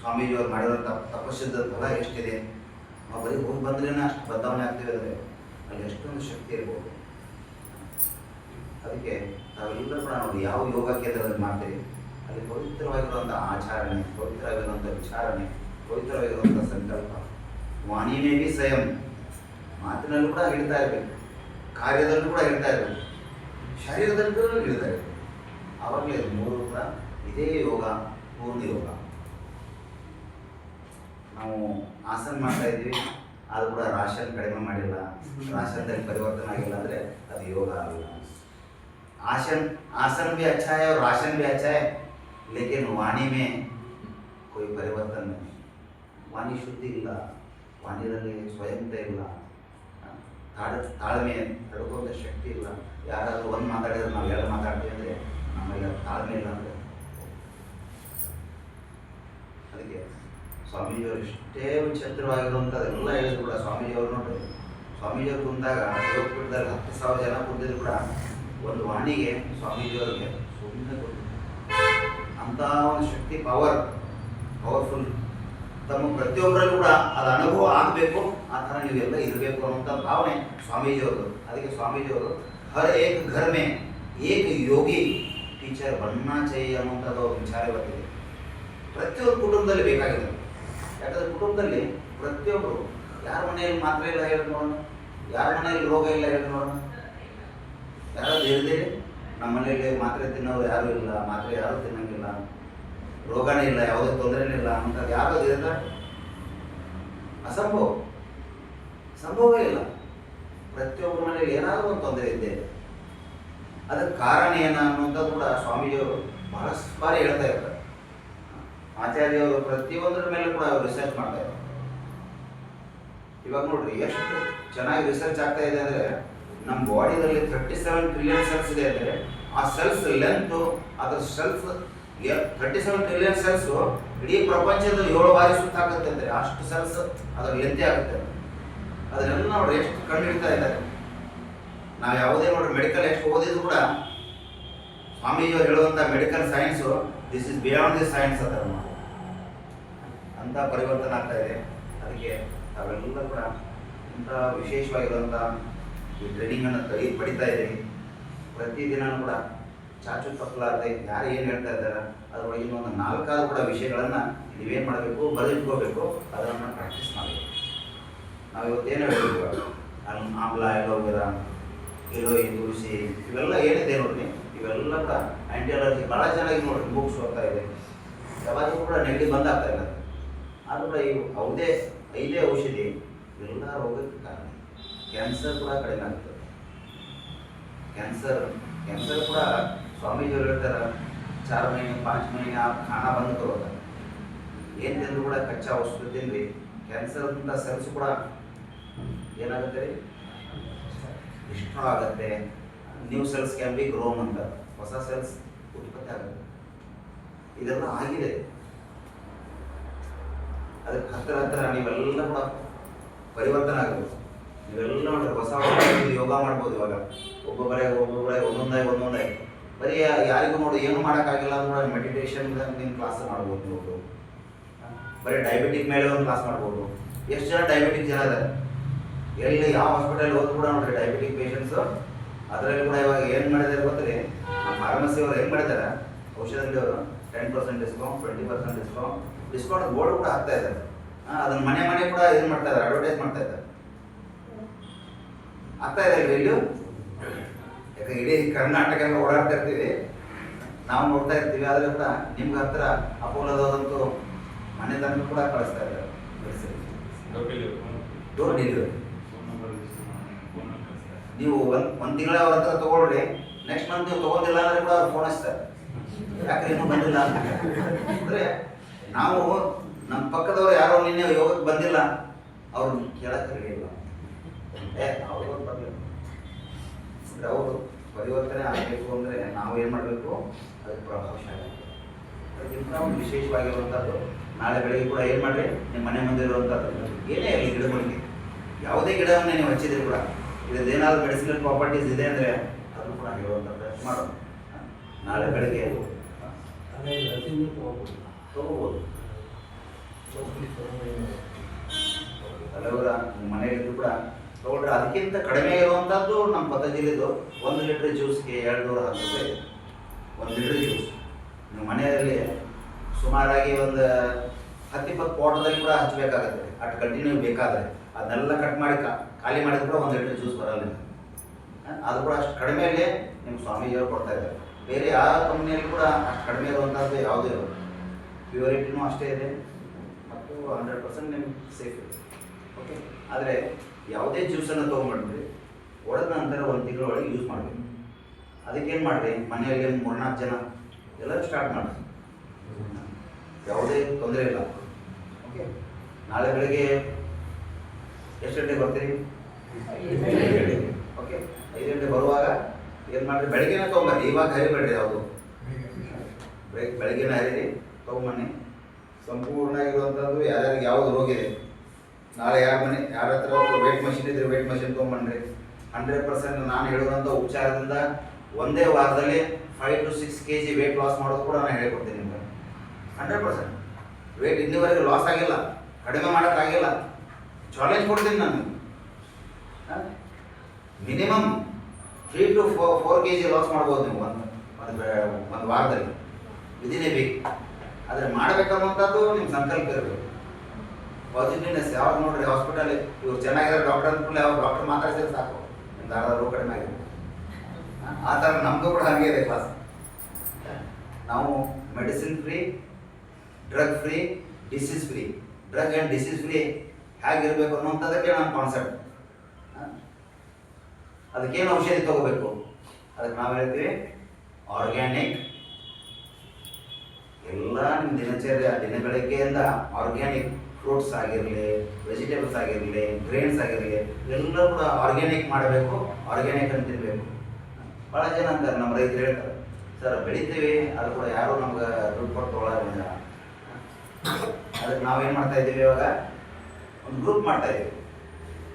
ಸ್ವಾಮೀಜಿಯವ್ರು ಮಾಡಿರೋಂಥ ತಪಸ್ಸಿದ್ದ ಫಲ ಎಷ್ಟಿದೆ. ನಾವು ಬರೀ ಹೋಗಿ ಬಂದ್ರೇನೆ ಅಷ್ಟು ಬದಲಾವಣೆ ಆಗ್ತಿದೆ ಅಂದರೆ ಅಲ್ಲಿ ಎಷ್ಟೊಂದು ಶಕ್ತಿ ಇರ್ಬೋದು. ಅದಕ್ಕೆ ತಾವೆಲ್ಲರೂ ಕೂಡ ನೋಡಿ ಯಾವ ಯೋಗ ಕೇಂದ್ರದಲ್ಲಿ ಮಾಡ್ತೀರಿ ಅಲ್ಲಿ ಪವಿತ್ರವಾಗಿರುವಂಥ ಆಚರಣೆ, ಪವಿತ್ರವಾಗಿರುವಂಥ ವಿಚಾರಣೆ, ಪವಿತ್ರವಾಗಿರುವಂಥ ಸಂಕಲ್ಪ. ವಾಣಿನೇ ಬಿ ಸ್ವಯಂ, ಮಾತಿನಲ್ಲೂ ಕೂಡ ಹಿಡ್ತಾ ಇರಬೇಕು, ಕಾರ್ಯದಲ್ಲೂ ಕೂಡ ಹಿಡ್ತಾ ಇರಬೇಕು, ಶರೀರದಲ್ಲೂ ಹಿಡ್ತಾ ಇರಬೇಕು. ಆವಾಗಲೇ 3 ಕೂಡ ಇದೇ ಯೋಗ, ಪೂರ್ಣ ಯೋಗ. ನಾವು ಆಸನ ಮಾಡ್ತಾ ಇದ್ವಿ, ಅದು ಕೂಡ ರಾಶನ್ ಕಡಿಮೆ ಮಾಡಿಲ್ಲ, ರಾಶನದಲ್ಲಿ ಪರಿವರ್ತನೆ ಆಗಿಲ್ಲ ಅಂದರೆ ಅದು ಯೋಗ ಅಲ್ಲ. आसन भी अच्छा है और राशन भी अच्छा है, लेकिन वाणी में कोई परिवर्तन नहीं. वाणी शुद्धि ಇಲ್ಲ, ವಾಣಿಯಲ್ಲಿ ಸ್ವಯಂತೆ ಇಲ್ಲ, ತಾಳ್ಮೆ ತಡ್ಕೊಂಡ ಶಕ್ತಿ ಇಲ್ಲ. ಯಾರಾದರೂ ಒಂದು ಮಾತಾಡಿದ್ರೆ ನಾವು 2 ಮಾತಾಡ್ತೀವಿ ಅಂದರೆ ನಮ್ಮಲ್ಲಿ ತಾಳ್ಮೆ ಇಲ್ಲ ಅಂದರೆ. ಅದಕ್ಕೆ ಸ್ವಾಮೀಜಿಯವರು ಇಷ್ಟೇ ವಿಚಿತ್ರವಾಗಿರುವಂಥದ್ದೆಲ್ಲ ಹೇಳಿದ್ರು ಕೂಡ ಸ್ವಾಮೀಜಿಯವರು ನೋಡ್ರಿ, ಸ್ವಾಮೀಜಿಯವರು ಕುಂತಾಗ ಯೋಗಪೀಠದಲ್ಲಿ 10,000 ಜನ ಕುಂತಿದ್ರು ಕೂಡ ಒಂದು ವಾಣಿಗೆ ಸ್ವಾಮೀಜಿಯವರಿಗೆ ಸುಮ್ಮನೆ ಅಂಥ ಒಂದು ಶಕ್ತಿ, ಪವರ್ಫುಲ್. ತಮ್ಮ ಪ್ರತಿಯೊಬ್ಬರಲ್ಲೂ ಕೂಡ ಅದು ಅನುಭವ ಆಗಬೇಕು, ಆ ಥರ ನೀವೆಲ್ಲ ಇರಬೇಕು ಅನ್ನೋಂಥ ಭಾವನೆ ಸ್ವಾಮೀಜಿಯವರು. ಅದಕ್ಕೆ ಸ್ವಾಮೀಜಿಯವರು ಹರ್ ಏಕ್ ಘರ್ ಮೇ ಏಕ್ ಯೋಗಿ ಟೀಚರ್ ಬನ್ನ चाहिए ಅನ್ನುವಂಥದ್ದು ವಿಚಾರ ಬರ್ತಿದೆ. ಪ್ರತಿಯೊಂದು ಕುಟುಂಬದಲ್ಲಿ ಬೇಕಾಗಿದೆ. ಯಾಕಂದರೆ ಕುಟುಂಬದಲ್ಲಿ ಪ್ರತಿಯೊಬ್ಬರು ಯಾರ ಮನೆಯಲ್ಲಿ ಮಾತ್ರೆ ಇಲ್ಲ ಹೇಳಿ ನೋಡೋಣ, ಯಾರ ಮನೆಯಲ್ಲಿ ರೋಗ ಇಲ್ಲ ಹೇಳಿ ನೋಡೋಣ. ಯಾರಾದ್ರು ಹೇಳಿದೆ ನಮ್ಮ ಮನೆಯಲ್ಲಿ ಮಾತ್ರೆ ತಿನ್ನೋರು ಯಾರೂ ಇಲ್ಲ, ಮಾತ್ರೆ ಯಾರೂ ತಿನ್ನೋಂಗಿಲ್ಲ, ರೋಗನೇ ಇಲ್ಲ, ಯಾವುದೇ ತೊಂದರೆನೇ ಇಲ್ಲ ಅಂತ ಯಾರು ಇರ್ತಾರೆ? ಸಂಭವವೇ ಇಲ್ಲ. ಪ್ರತಿಯೊಬ್ಬರ ಮನೆಯಲ್ಲಿ ಏನಾದರೂ ಒಂದು ತೊಂದರೆ ಇದ್ದೇ. ಅದಕ್ಕೆ ಕಾರಣ ಏನು ಅನ್ನುವಂಥದ್ದು ಕೂಡ ಸ್ವಾಮೀಜಿಯವರು ಬಹಳಷ್ಟು ಬಾರಿ ಹೇಳ್ತಾ ಇರ್ತಾರೆ. ಆಚಾರ್ಯವರು ಪ್ರತಿಯೊಂದರ ಮೇಲೆ ಕೂಡ ಅವರು ರಿಸರ್ಚ್ ಮಾಡ್ತಾ ಇದ್ದಾರೆ. ಇವಾಗ ನೋಡ್ರಿ ಎಷ್ಟು ಚೆನ್ನಾಗಿ ರಿಸರ್ಚ್ ಆಗ್ತಾ ಇದೆ ಅಂದರೆ, ನಮ್ಮ ಬಾಡಿಯಲ್ಲಿ 37 ಟ್ರಿಲಿಯನ್ ಸೆಲ್ಸ್ ಇದೆ ಅಂದರೆ ಆ ಸೆಲ್ಸ್ ಲೆಂತು, ಅದರ ಸೆಲ್ಸ್ 37 ಟ್ರಿಲಿಯನ್ ಸೆಲ್ಸು ಇಡೀ ಪ್ರಪಂಚದ 7 ಬಾರಿ ಸುತ್ತಾಗುತ್ತೆ ಅಂದರೆ ಅಷ್ಟು ಸೆಲ್ಸ್ ಅದರ ಲೆಂತೆ ಆಗುತ್ತೆ. ಅದನ್ನೆಲ್ಲ ನೋಡ್ರಿ ಎಷ್ಟು ಕಂಡು ಹಿಡಿತಾ ಇದ್ದಾರೆ. ನಾವು ಯಾವುದೇ ನೋಡ್ರಿ ಮೆಡಿಕಲ್ ಎಷ್ಟು ಓದಿದ್ರು ಕೂಡ ಸ್ವಾಮೀಜಿಯವರು ಹೇಳುವಂಥ medical science this is beyond the science ಅಂತ ಪರಿವರ್ತನೆ ಆಗ್ತಾ ಇದೆ. ಅದಕ್ಕೆ ತಾವೆಲ್ಲ ಕೂಡ ಇಂಥ ವಿಶೇಷವಾಗಿರುವಂಥ ಈ ಟ್ರೈನಿಂಗನ್ನು ಪಡಿತಾ ಇದ್ದೀವಿ. ಪ್ರತಿದಿನ ಕೂಡ ಚಾಚು ತಪ್ಪಲಾರದೆ ಯಾರು ಏನು ಹೇಳ್ತಾ ಇದ್ದಾರೆ ಅದರೊಳಗಿನ ಒಂದು 4 ಕೂಡ ವಿಷಯಗಳನ್ನು ನೀವೇನು ಮಾಡಬೇಕು, ಬರೆದಿಟ್ಕೋಬೇಕು, ಅದನ್ನು ಪ್ರಾಕ್ಟೀಸ್ ಮಾಡಬೇಕು. ನಾವು ಇವತ್ತೇನು ಹೇಳಬೇಕು, ಆಮ್ಲ, ಎಲೋವೆರಾ, ಗಿಲೋಯಿ, ತುಳಸಿ ಇವೆಲ್ಲ ಏನಿದೆ ನೋಡ್ರಿ, ಇವೆಲ್ಲ ಕೂಡ ಆ್ಯಂಟಿ ಅಲರ್ಜಿ ಭಾಳ ಚೆನ್ನಾಗಿ ನೋಡ್ರಿ ಬುಕ್ಸ್ ಓದ್ತಾ ಇದೆ. ಯಾವಾಗಲೂ ಕೂಡ ನೆಗಡಿ ಬಂದಾಗ್ತಾ ಇಲ್ಲ. ಆದರೂ ಕೂಡ ಇವು 5 ಔಷಧಿ ಎಲ್ಲ ರೋಗಕ್ಕೆ ಕಾರಣ. ಕ್ಯಾನ್ಸರ್ ಕೂಡ ಕಡಿಮೆ ಆಗ್ತದೆ. ಕ್ಯಾನ್ಸರ್ ಕೂಡ ಸ್ವಾಮೀಜಿಯವರು ಹೇಳ್ತಾರೆ 4 ಮಹಿನೆ 5 ಮಹಿನೆ ಆ ಖಾನಾ ಬಂದ್ ಕರೋದ. ಏನು ತಿಂದರೂ ಕೂಡ ಕಚ್ಚಾ ವಸ್ತು ತಿಂದ್ರಿ ಕ್ಯಾನ್ಸರ್ನಿಂದ ಸೆಲ್ಸ್ ಕೂಡ ಏನಾಗುತ್ತೆ ರೀ, ಇಷ್ಟ ಆಗುತ್ತೆ. New cells can be grown ಅಂತ, ಹೊಸ ಸೆಲ್ಸ್ ಉತ್ಪತ್ತಿ ಆಗುತ್ತೆ. ಇದೆಲ್ಲ ಆಗಿದೆ. ಅದಕ್ಕೆ ಹತ್ತಿರ ನೀವೆಲ್ಲ ಕೂಡ ಪರಿವರ್ತನೆ ಆಗಬೇಕು. ನೀವೆಲ್ಲ ನೋಡ್ರಿ ಹೊಸ ಯೋಗ ಮಾಡ್ಬೋದು ಇವಾಗ. ಒಬ್ಬೊಬ್ಬರೇ ಒಂದೊಂದಾಗಿ ಬರೀ ಯಾರಿಗೂ ನೋಡಿ ಏನು ಮಾಡೋಕ್ಕಾಗಿಲ್ಲ ಅಂದ್ರೆ ಮೆಡಿಟೇಷನ್ ನಿಮ್ಮ ಕ್ಲಾಸ್ ಮಾಡ್ಬೋದು ನೀವು. ಬರೀ ಡಯಾಬಿಟಿಕ್ ಮೇಲೆ ಒಂದು ಕ್ಲಾಸ್ ಮಾಡ್ಬೋದು. ಎಷ್ಟು ಜನ ಡಯಾಬಿಟಿಕ್ ಜನ ಇದ್ದಾರೆ ಎಲ್ಲಿ ಯಾವ ಹಾಸ್ಪಿಟಲ್ ಹೋದ್ರು ಕೂಡ ನೋಡ್ರಿ ಡಯಾಬಿಟಿಕ್ ಪೇಷಂಟ್ಸು. ಅದರಲ್ಲಿ ಕೂಡ ಇವಾಗ ಏನು ಮಾಡಿದ್ದಾರೆ ಗೊತ್ತೀರಿ, ನಮ್ಮ ಫಾರ್ಮಸಿ ಅವ್ರು ಏನು ಮಾಡಿದ್ದಾರೆ, ಔಷಧ ಅಂಗಡಿಯವರು 10% ಡಿಸ್ಕೌಂಟ್, 20% ಡಿಸ್ಕೌಂಟ್ ಬೋರ್ಡ್ ಕೂಡ ಹಾಕ್ತಾ ಇದ್ದಾರೆ. ಅದನ್ನ ಮನೆ ಕೂಡ ಏನು ಮಾಡ್ತಾ ಇದ್ದಾರೆ, ಅಡ್ವರ್ಟೈಸ್ ಮಾಡ್ತಾ ಇದ್ದಾರೆ. ಆಗ್ತಾ ಇದೆ ಇಲ್ಲೂ. ಯಾಕೆ ಇಡೀ ಕರ್ನಾಟಕ ಎಲ್ಲ ಓಡಾಡ್ತಾ ಇರ್ತೀವಿ, ನಾವು ನೋಡ್ತಾ ಇರ್ತೀವಿ. ಆದರೆ ಕೂಡ ನಿಮ್ಗೆ ಹತ್ರ ಅಪೋಲೋದಂತೂ ಮನೆ ತನಕ ಕೂಡ ಕಳಿಸ್ತಾ ಇದ್ದಾರೆ. ಡೋರ್ ಡೆಲಿವರಿ ನೀವು ಒಂದು ತಿಂಗಳ ಅವ್ರ ಹತ್ರ ತೊಗೊಳ್ರಿ, ನೆಕ್ಸ್ಟ್ ಮಂತ್ ನೀವು ತೊಗೊಂಡಿಲ್ಲ ಅಂದರೆ ಕೂಡ ಅವ್ರು ಫೋನ್ ಹಚ್ತಾರೆ, ಯಾಕೆ ಇನ್ನೂ ಬಂದಿಲ್ಲ ಅಂತ. ಅಂದರೆ ನಾವು ನಮ್ಮ ಪಕ್ಕದವ್ರು ಯಾರೋ ನಿನ್ನೆ ಯೋಗಕ್ಕೆ ಬಂದಿಲ್ಲ, ಅವ್ರು ಕೇಳಕ್ಕೆ ರೆಡಿ ಇಲ್ಲ. ಅವ್ರು ಬರಲಿಲ್ಲ ಅಂದರೆ ಅವರು ಪರಿವರ್ತನೆ ಆಗಬೇಕು ಅಂದರೆ ನಾವು ಏನು ಮಾಡಬೇಕು, ಅದಕ್ಕೆ ಪ್ರಭಾವಶಾಲಿ. ಅದಕ್ಕಿಂತ ಒಂದು ವಿಶೇಷವಾಗಿರುವಂಥದ್ದು ನಾಳೆ ಬೆಳಗ್ಗೆ ಕೂಡ ಏನು ಮಾಡಿರಿ, ನಿಮ್ಮ ಮನೆ ಮುಂದೆ ಇರುವಂಥದ್ದು ಏನೇ ಇರಲಿ ಗಿಡಗಳಿಗೆ, ಯಾವುದೇ ಗಿಡವನ್ನು ನೀವು ಹಚ್ಚಿದ್ರೆ ಕೂಡ ಇದೇನಾದ್ರು ಮೆಡಿಸಿನಲ್ ಪ್ರಾಪರ್ಟೀಸ್ ಇದೆ ಅಂದರೆ ಅದನ್ನು ಕೂಡ ಹೇಳುವಂಥ ಪ್ರಯತ್ನ ಮಾಡೋದು. ನಾಳೆ ಬೆಳಗ್ಗೆ ತಗೋಬೋದು. ಹಲವರ ಮನೆಯಲ್ಲಿದ್ದು ಕೂಡ ತಗೊಂಡ್ರೆ ಅದಕ್ಕಿಂತ ಕಡಿಮೆ ಇರುವಂಥದ್ದು ನಮ್ಮ ಪತಂಜಲಿದು 1 ಲೀಟ್ರ್ ಜ್ಯೂಸ್ಗೆ 210 ರೂಪಾಯಿ. 1 ಲೀಟ್ರ್ ಜ್ಯೂಸ್ ನೀವು ಮನೆಯಲ್ಲಿ ಸುಮಾರಾಗಿ ಒಂದು 10-20 ಪಾಟದಲ್ಲಿ ಕೂಡ ಹಚ್ಚಬೇಕಾಗತ್ತೆ. ಅಷ್ಟು ಕಂಟಿನ್ಯೂ ಬೇಕಾದರೆ ಅದನ್ನೆಲ್ಲ ಕಟ್ ಮಾಡಿ ಖಾಲಿ ಮಾಡಿದ್ರು ಕೂಡ 1 ಲೀಟ್ರ್ ಜ್ಯೂಸ್ ಬರಲ್ಲ. ಅದು ಕೂಡ ಅಷ್ಟು ಕಡಿಮೆಯಲ್ಲಿ ನಿಮ್ಮ ಸ್ವಾಮೀಜಿಯವರು ಕೊಡ್ತಾ ಇದ್ದಾರೆ. ಬೇರೆ ಯಾವ ಕಂಪ್ನಿಯಲ್ಲಿ ಕೂಡ ಅಷ್ಟು ಕಡಿಮೆ ಇರುವಂಥದ್ದು ಯಾವುದೂ ಇರೋದು. ಪ್ಯೂರಿಟಿನೂ ಅಷ್ಟೇ ಇದೆ ಮತ್ತು 100% ನಿಮ್ಗೆ ಸೇಫ್ ಇದೆ. ಓಕೆ, ಆದರೆ ಯಾವುದೇ ಜ್ಯೂಸನ್ನು ತೊಗೊಂಡ್ಬಿಡ್ರಿ, ಹೊಡೆದ ನಂತರ 1 ತಿಂಗಳೊಳಗೆ ಯೂಸ್ ಮಾಡಬೇಕು. ಅದಕ್ಕೇನು ಮಾಡಿರಿ, ಮನೆಯಲ್ಲಿ 3-4 ಜನ ಎಲ್ಲರೂ ಸ್ಟಾರ್ಟ್ ಮಾಡಿ, ಯಾವುದೇ ತೊಂದರೆ ಇಲ್ಲ. ಓಕೆ, ನಾಳೆ ಬೆಳಗ್ಗೆ ಎಷ್ಟು ಗಂಟೆಗೆ ಬರ್ತೀರಿ? 5 ಗಂಟೆಗೆ. ಓಕೆ, 5 ಗಂಟೆಗೆ ಬರುವಾಗ ಏನು ಮಾಡಿರಿ, ಬೆಳಗ್ಗೆನೇ ತೊಗೊಂಬರ್ರಿ. ಇವಾಗ ಹರಿಬೇಡ್ರಿ, ಯಾವುದು ಬೆಳಗ್ಗೆನೇ ಹರಿರಿ, ತೊಗೊಂಬನ್ನಿ. ಸಂಪೂರ್ಣ ಇರುವಂಥದ್ದು ಯಾರ್ಯಾರಿಗೆ ಯಾವುದು ರೋಗ ಇದೆ, ನಾಳೆ ಯಾರ ಹತ್ರ ವೇಟ್ ಮಷಿನ್ ಇದ್ರೆ ವೇಟ್ ಮಷಿನ್ ತೊಗೊಂಬನ್ರಿ. 100% ನಾನು ಹೇಳುವಂಥ ಉಪಚಾರದಿಂದ ಒಂದೇ ವಾರದಲ್ಲಿ 5 to 6 kg ವೇಟ್ ಲಾಸ್ ಮಾಡೋದು ಕೂಡ ನಾನು ಹೇಳ್ಕೊಡ್ತೀನಿ ನಿಮ್ಗೆ. 100% ವೇಟ್ ಇನ್ನಿವರೆಗೆ ಲಾಸ್ ಆಗಿಲ್ಲ, ಕಡಿಮೆ ಮಾಡೋಕ್ಕಾಗಿಲ್ಲ. ಚಾಲೆಂಜ್ ಕೊಡ್ತೀನಿ ನಾನು. ಮಿನಿಮಮ್ 3 to 4 kg ಲಾಸ್ ಮಾಡ್ಬೋದು ನೀವು ಒಂದು ವಾರದಲ್ಲಿ, ವಿದಿನ್ ಎ ವೀಕ್. ಆದರೆ ಮಾಡಬೇಕನ್ನುವಂಥದ್ದು ನಿಮ್ಮ ಸಂಕಲ್ಪ ಇರಬೇಕು. ಪಾಸಿಟಿವ್ನೆಸ್ ಯಾವಾಗ ನೋಡ್ರಿ, ಹಾಸ್ಪಿಟಲ್ ಇವ್ರು ಚೆನ್ನಾಗಿರೋ ಡಾಕ್ಟರ್ ಅಂದ್ಮೇಲೆ ಅವ್ರು ಡಾಕ್ಟರ್ ಮಾತಾಡ್ಸಿದ್ರೆ ಸಾಕು, ನಿಮ್ದು ರೋಗ ಕಡಿಮೆ ಆಗಿದೆ. ಆ ಥರ ನಮ್ಮದು ಕೂಡ ಹಾಗೆ ಇದೆ ಕ್ಲಾಸ್. ನಾವು medicine free, drug free, disease free. Drug and disease free ಹೇಗಿರಬೇಕು ಅನ್ನೋಂಥದ್ದಕ್ಕೆ ನಮ್ಮ ಕಾನ್ಸೆಪ್ಟ್. ಅದಕ್ಕೇನು ಔಷಧಿ ತಗೋಬೇಕು, ಅದಕ್ಕೆ ನಾವು ಹೇಳ್ತೀವಿ ಆರ್ಗ್ಯಾನಿಕ್. ಎಲ್ಲ ನಿಮ್ಮ ದಿನಚರ್ಯ ದಿನ ಬೆಳಗ್ಗೆಯಿಂದ ಆರ್ಗ್ಯಾನಿಕ್ ಫ್ರೂಟ್ಸ್ ಆಗಿರಲಿ, ವೆಜಿಟೇಬಲ್ಸ್ ಆಗಿರಲಿ, ಗ್ರೇನ್ಸ್ ಆಗಿರಲಿ, ಎಲ್ಲ ಕೂಡ ಆರ್ಗ್ಯಾನಿಕ್ ಮಾಡಬೇಕು, ಆರ್ಗ್ಯಾನಿಕ್ ಅಂತ ತಿನ್ನಬೇಕು. ಭಾಳ ಜನ ಅಂತಾರೆ, ನಮ್ಮ ರೈತರು ಹೇಳ್ತಾರೆ, ಸರ್ ಬೆಳಿತೀವಿ ಅದು ಕೂಡ ಯಾರೂ ನಮ್ಗೆ ದುಡ್ಡು ಕೊಟ್ಟು ತೊಗೊಳ್ಳೋದಿಲ್ಲ. ಅದಕ್ಕೆ ನಾವೇನು ಮಾಡ್ತಾ ಇದ್ದೀವಿ, ಇವಾಗ ಒಂದು ಗ್ರೂಪ್ ಮಾಡ್ತಾ ಇದ್ದೀವಿ.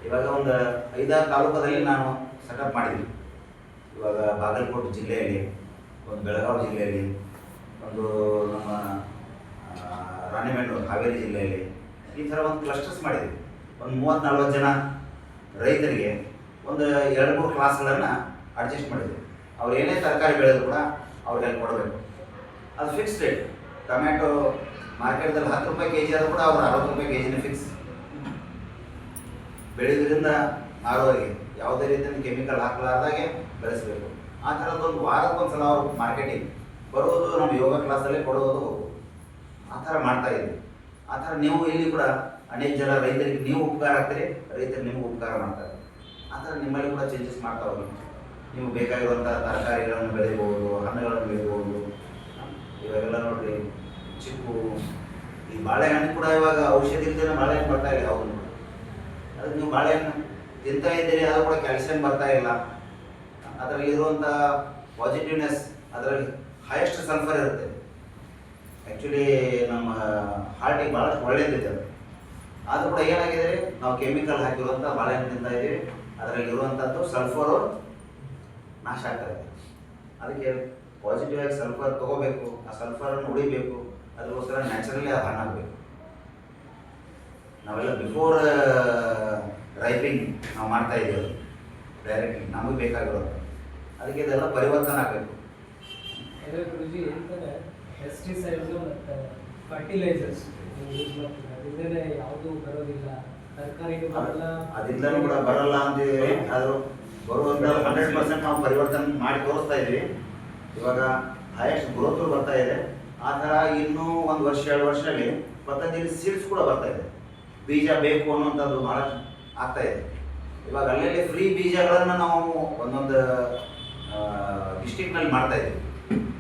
ಇವಾಗ ಒಂದು 5-6 ತಾಲೂಕದಲ್ಲಿ ನಾನು ಸೆಟಪ್ ಮಾಡಿದ್ವಿ. ಇವಾಗ ಬಾಗಲಕೋಟೆ ಜಿಲ್ಲೆಯಲ್ಲಿ, ಒಂದು ಬೆಳಗಾವಿ ಜಿಲ್ಲೆಯಲ್ಲಿ, ಒಂದು ನಮ್ಮ ರಾಣಿಬೆನ್ನೂರು ಹಾವೇರಿ ಜಿಲ್ಲೆಯಲ್ಲಿ, ಈ ಥರ ಒಂದು ಕ್ಲಸ್ಟರ್ಸ್ ಮಾಡಿದ್ವಿ. ಒಂದು 30-40 ಜನ ರೈತರಿಗೆ ಒಂದು 2-3 ಕ್ಲಾಸ್ಗಳನ್ನು ಅಡ್ಜಸ್ಟ್ ಮಾಡಿದ್ವಿ. ಅವ್ರು ಏನೇ ತರಕಾರಿ ಬೆಳೆದ್ರು ಕೂಡ ಅವ್ರಿಗೆ ಕೊಡಬೇಕು. ಅದು ಫಿಕ್ಸ್ ರೇಟ್. ಟೊಮ್ಯಾಟೊ ಮಾರ್ಕೆಟ್ದಲ್ಲಿ 10 ರೂಪಾಯಿ kg ಆದರೂ ಕೂಡ ಅವ್ರು 60 ರೂಪಾಯಿ kg ಫಿಕ್ಸ್. ಬೆಳೆಯೋದ್ರಿಂದ ಮಾರುವವರಿಗೆ ಯಾವುದೇ ರೀತಿಯ ಕೆಮಿಕಲ್ ಹಾಕಲಾರ್ದಾಗೆ ಬೆಳೆಸಬೇಕು. ಆ ಥರದ್ದೊಂದು ವಾರಕ್ಕೊಂದ್ಸಲ ಅವರು ಮಾರ್ಕೆಟಿಂಗ್ ಬರುವುದು, ನಮ್ಮ ಯೋಗ ಕ್ಲಾಸಲ್ಲಿ ಕೊಡುವುದು, ಆ ಥರ ಮಾಡ್ತಾಯಿದ್ವಿ. ಆ ಥರ ನೀವು ಇಲ್ಲಿ ಕೂಡ ಅನೇಕ ಜನ ರೈತರಿಗೆ ನೀವು ಉಪಕಾರ ಆಗ್ತೀರಿ, ರೈತರು ನಿಮ್ಗೆ ಉಪಕಾರ ಮಾಡ್ತಾರೆ. ಆ ಥರ ನಿಮ್ಮಲ್ಲಿ ಕೂಡ ಚೇಂಜಸ್ ಮಾಡ್ತಾ ಹೋಗಿ ನೀವು ಬೇಕಾಗಿರುವಂಥ ತರಕಾರಿಗಳನ್ನು ಬೆಳಿಬೋದು, ಹಣ್ಣುಗಳನ್ನು ಬೆಳಿಬೋದು. ಇವಾಗೆಲ್ಲ ನೋಡಿರಿ, ಚಿಕ್ಕು, ಈ ಬಾಳೆಹಣ್ಣು ಕೂಡ ಇವಾಗ ಔಷಧಿ ಇಲ್ಲದೇ ಬಾಳೆಹಣ್ಣು ಬರ್ತಾ ಇಲ್ಲ ಯಾವುದು. ಅದಕ್ಕೆ ನೀವು ಬಾಳೆಹಣ್ಣು ತಿಂತಾ ಇದ್ದೀರಿ, ಅದು ಕೂಡ ಕ್ಯಾಲ್ಸಿಯಂ ಬರ್ತಾ ಇಲ್ಲ. ಅದರಲ್ಲಿ ಇರುವಂಥ ಪಾಸಿಟಿವ್ನೆಸ್, ಅದರಲ್ಲಿ ಹೈಯೆಸ್ಟ್ ಸಲ್ಫರ್ ಇರುತ್ತೆ. ಆ್ಯಕ್ಚುಲಿ ನಮ್ಮ ಹಾರ್ಟಿಗೆ ಭಾಳಷ್ಟು ಒಳ್ಳೆಯದಿದೆ ಅದು. ಆದರೂ ಕೂಡ ಏನಾಗಿದೆ, ನಾವು ಕೆಮಿಕಲ್ ಹಾಕಿರುವಂಥ ಬಾಳೆಹಣ್ಣು ತಿಂತಾ ಇದ್ದೀವಿ, ಅದರಲ್ಲಿ ಇರುವಂಥದ್ದು ಸಲ್ಫರು ನಾಶ ಆಗ್ತಾ ಇದೆ. ಅದಕ್ಕೆ ಪಾಸಿಟಿವ್ ಆಗಿ ಸಲ್ಫರ್ ತೊಗೋಬೇಕು, ಆ ಸಲ್ಫರನ್ನು ಉಳಿಬೇಕು, ಅದಕ್ಕೋಸ್ಕರ ನ್ಯಾಚುರಲಿ ಅದು ಹಣ್ಣಾಗಬೇಕು. ನಾವೆಲ್ಲ ಬಿಫೋರ್ ರೈಪಿಂಗ್ ನಾವು ಮಾಡ್ತಾ ಇದ್ದೀವಿ, ಅದು ಡೈರೆಕ್ಟ್ಲಿ ನಮಗೆ ಬೇಕಾಗಿರೋದು. ಅದಕ್ಕೆ ಇದೆಲ್ಲ ಪರಿವರ್ತನೆ ಆಗಬೇಕು. ಗುರುಜಿ ಹೇಳ್ತಾರೆ ಪೆಸ್ಟಿಸೈಡ್ಸು ಮತ್ತು ಫರ್ಟಿಲೈಸರ್ಸ್ ಯೂಸ್ ಮಾಡ್ತಾರೆ, ಅದರಿಂದಲೇ ಯಾವುದೂ ಬರೋದಿಲ್ಲ, ತರಕಾರಿಗೂ ಬರಲ್ಲ. ಅದಿಂದಲೂ ಕೂಡ ಬರಲ್ಲ ಅಂತಿದ್ದೀವಿ, ಆದರೂ ಬರುವಂಥ 100% ನಾವು ಪರಿವರ್ತನೆ ಮಾಡಿ ತೋರಿಸ್ತಾ ಇದ್ದೀವಿ. ಇವಾಗ ಹೈಯೆಸ್ಟ್ ಗ್ರೋತ್ ಬರ್ತಾ ಇದೆ. ಆ ಥರ ಇನ್ನೂ 1 ವರ್ಷ 2 ವರ್ಷದಲ್ಲಿ ಪತಂಜಲಿ ಸೀಡ್ಸ್ ಕೂಡ ಬರ್ತಾ ಇದೆ. ಬೀಜ ಬೇಕು ಅನ್ನೋಂಥದ್ದು ಭಾಳಷ್ಟು ಆಗ್ತಾ ಇದೆ. ಇವಾಗ ಅಲ್ಲಲ್ಲಿ ಫ್ರೀ ಬೀಜಗಳನ್ನು ನಾವು ಒಂದೊಂದು ಡಿಸ್ಟ್ರಿಕ್ನಲ್ಲಿ ಮಾಡ್ತಾ ಇದ್ದೀವಿ.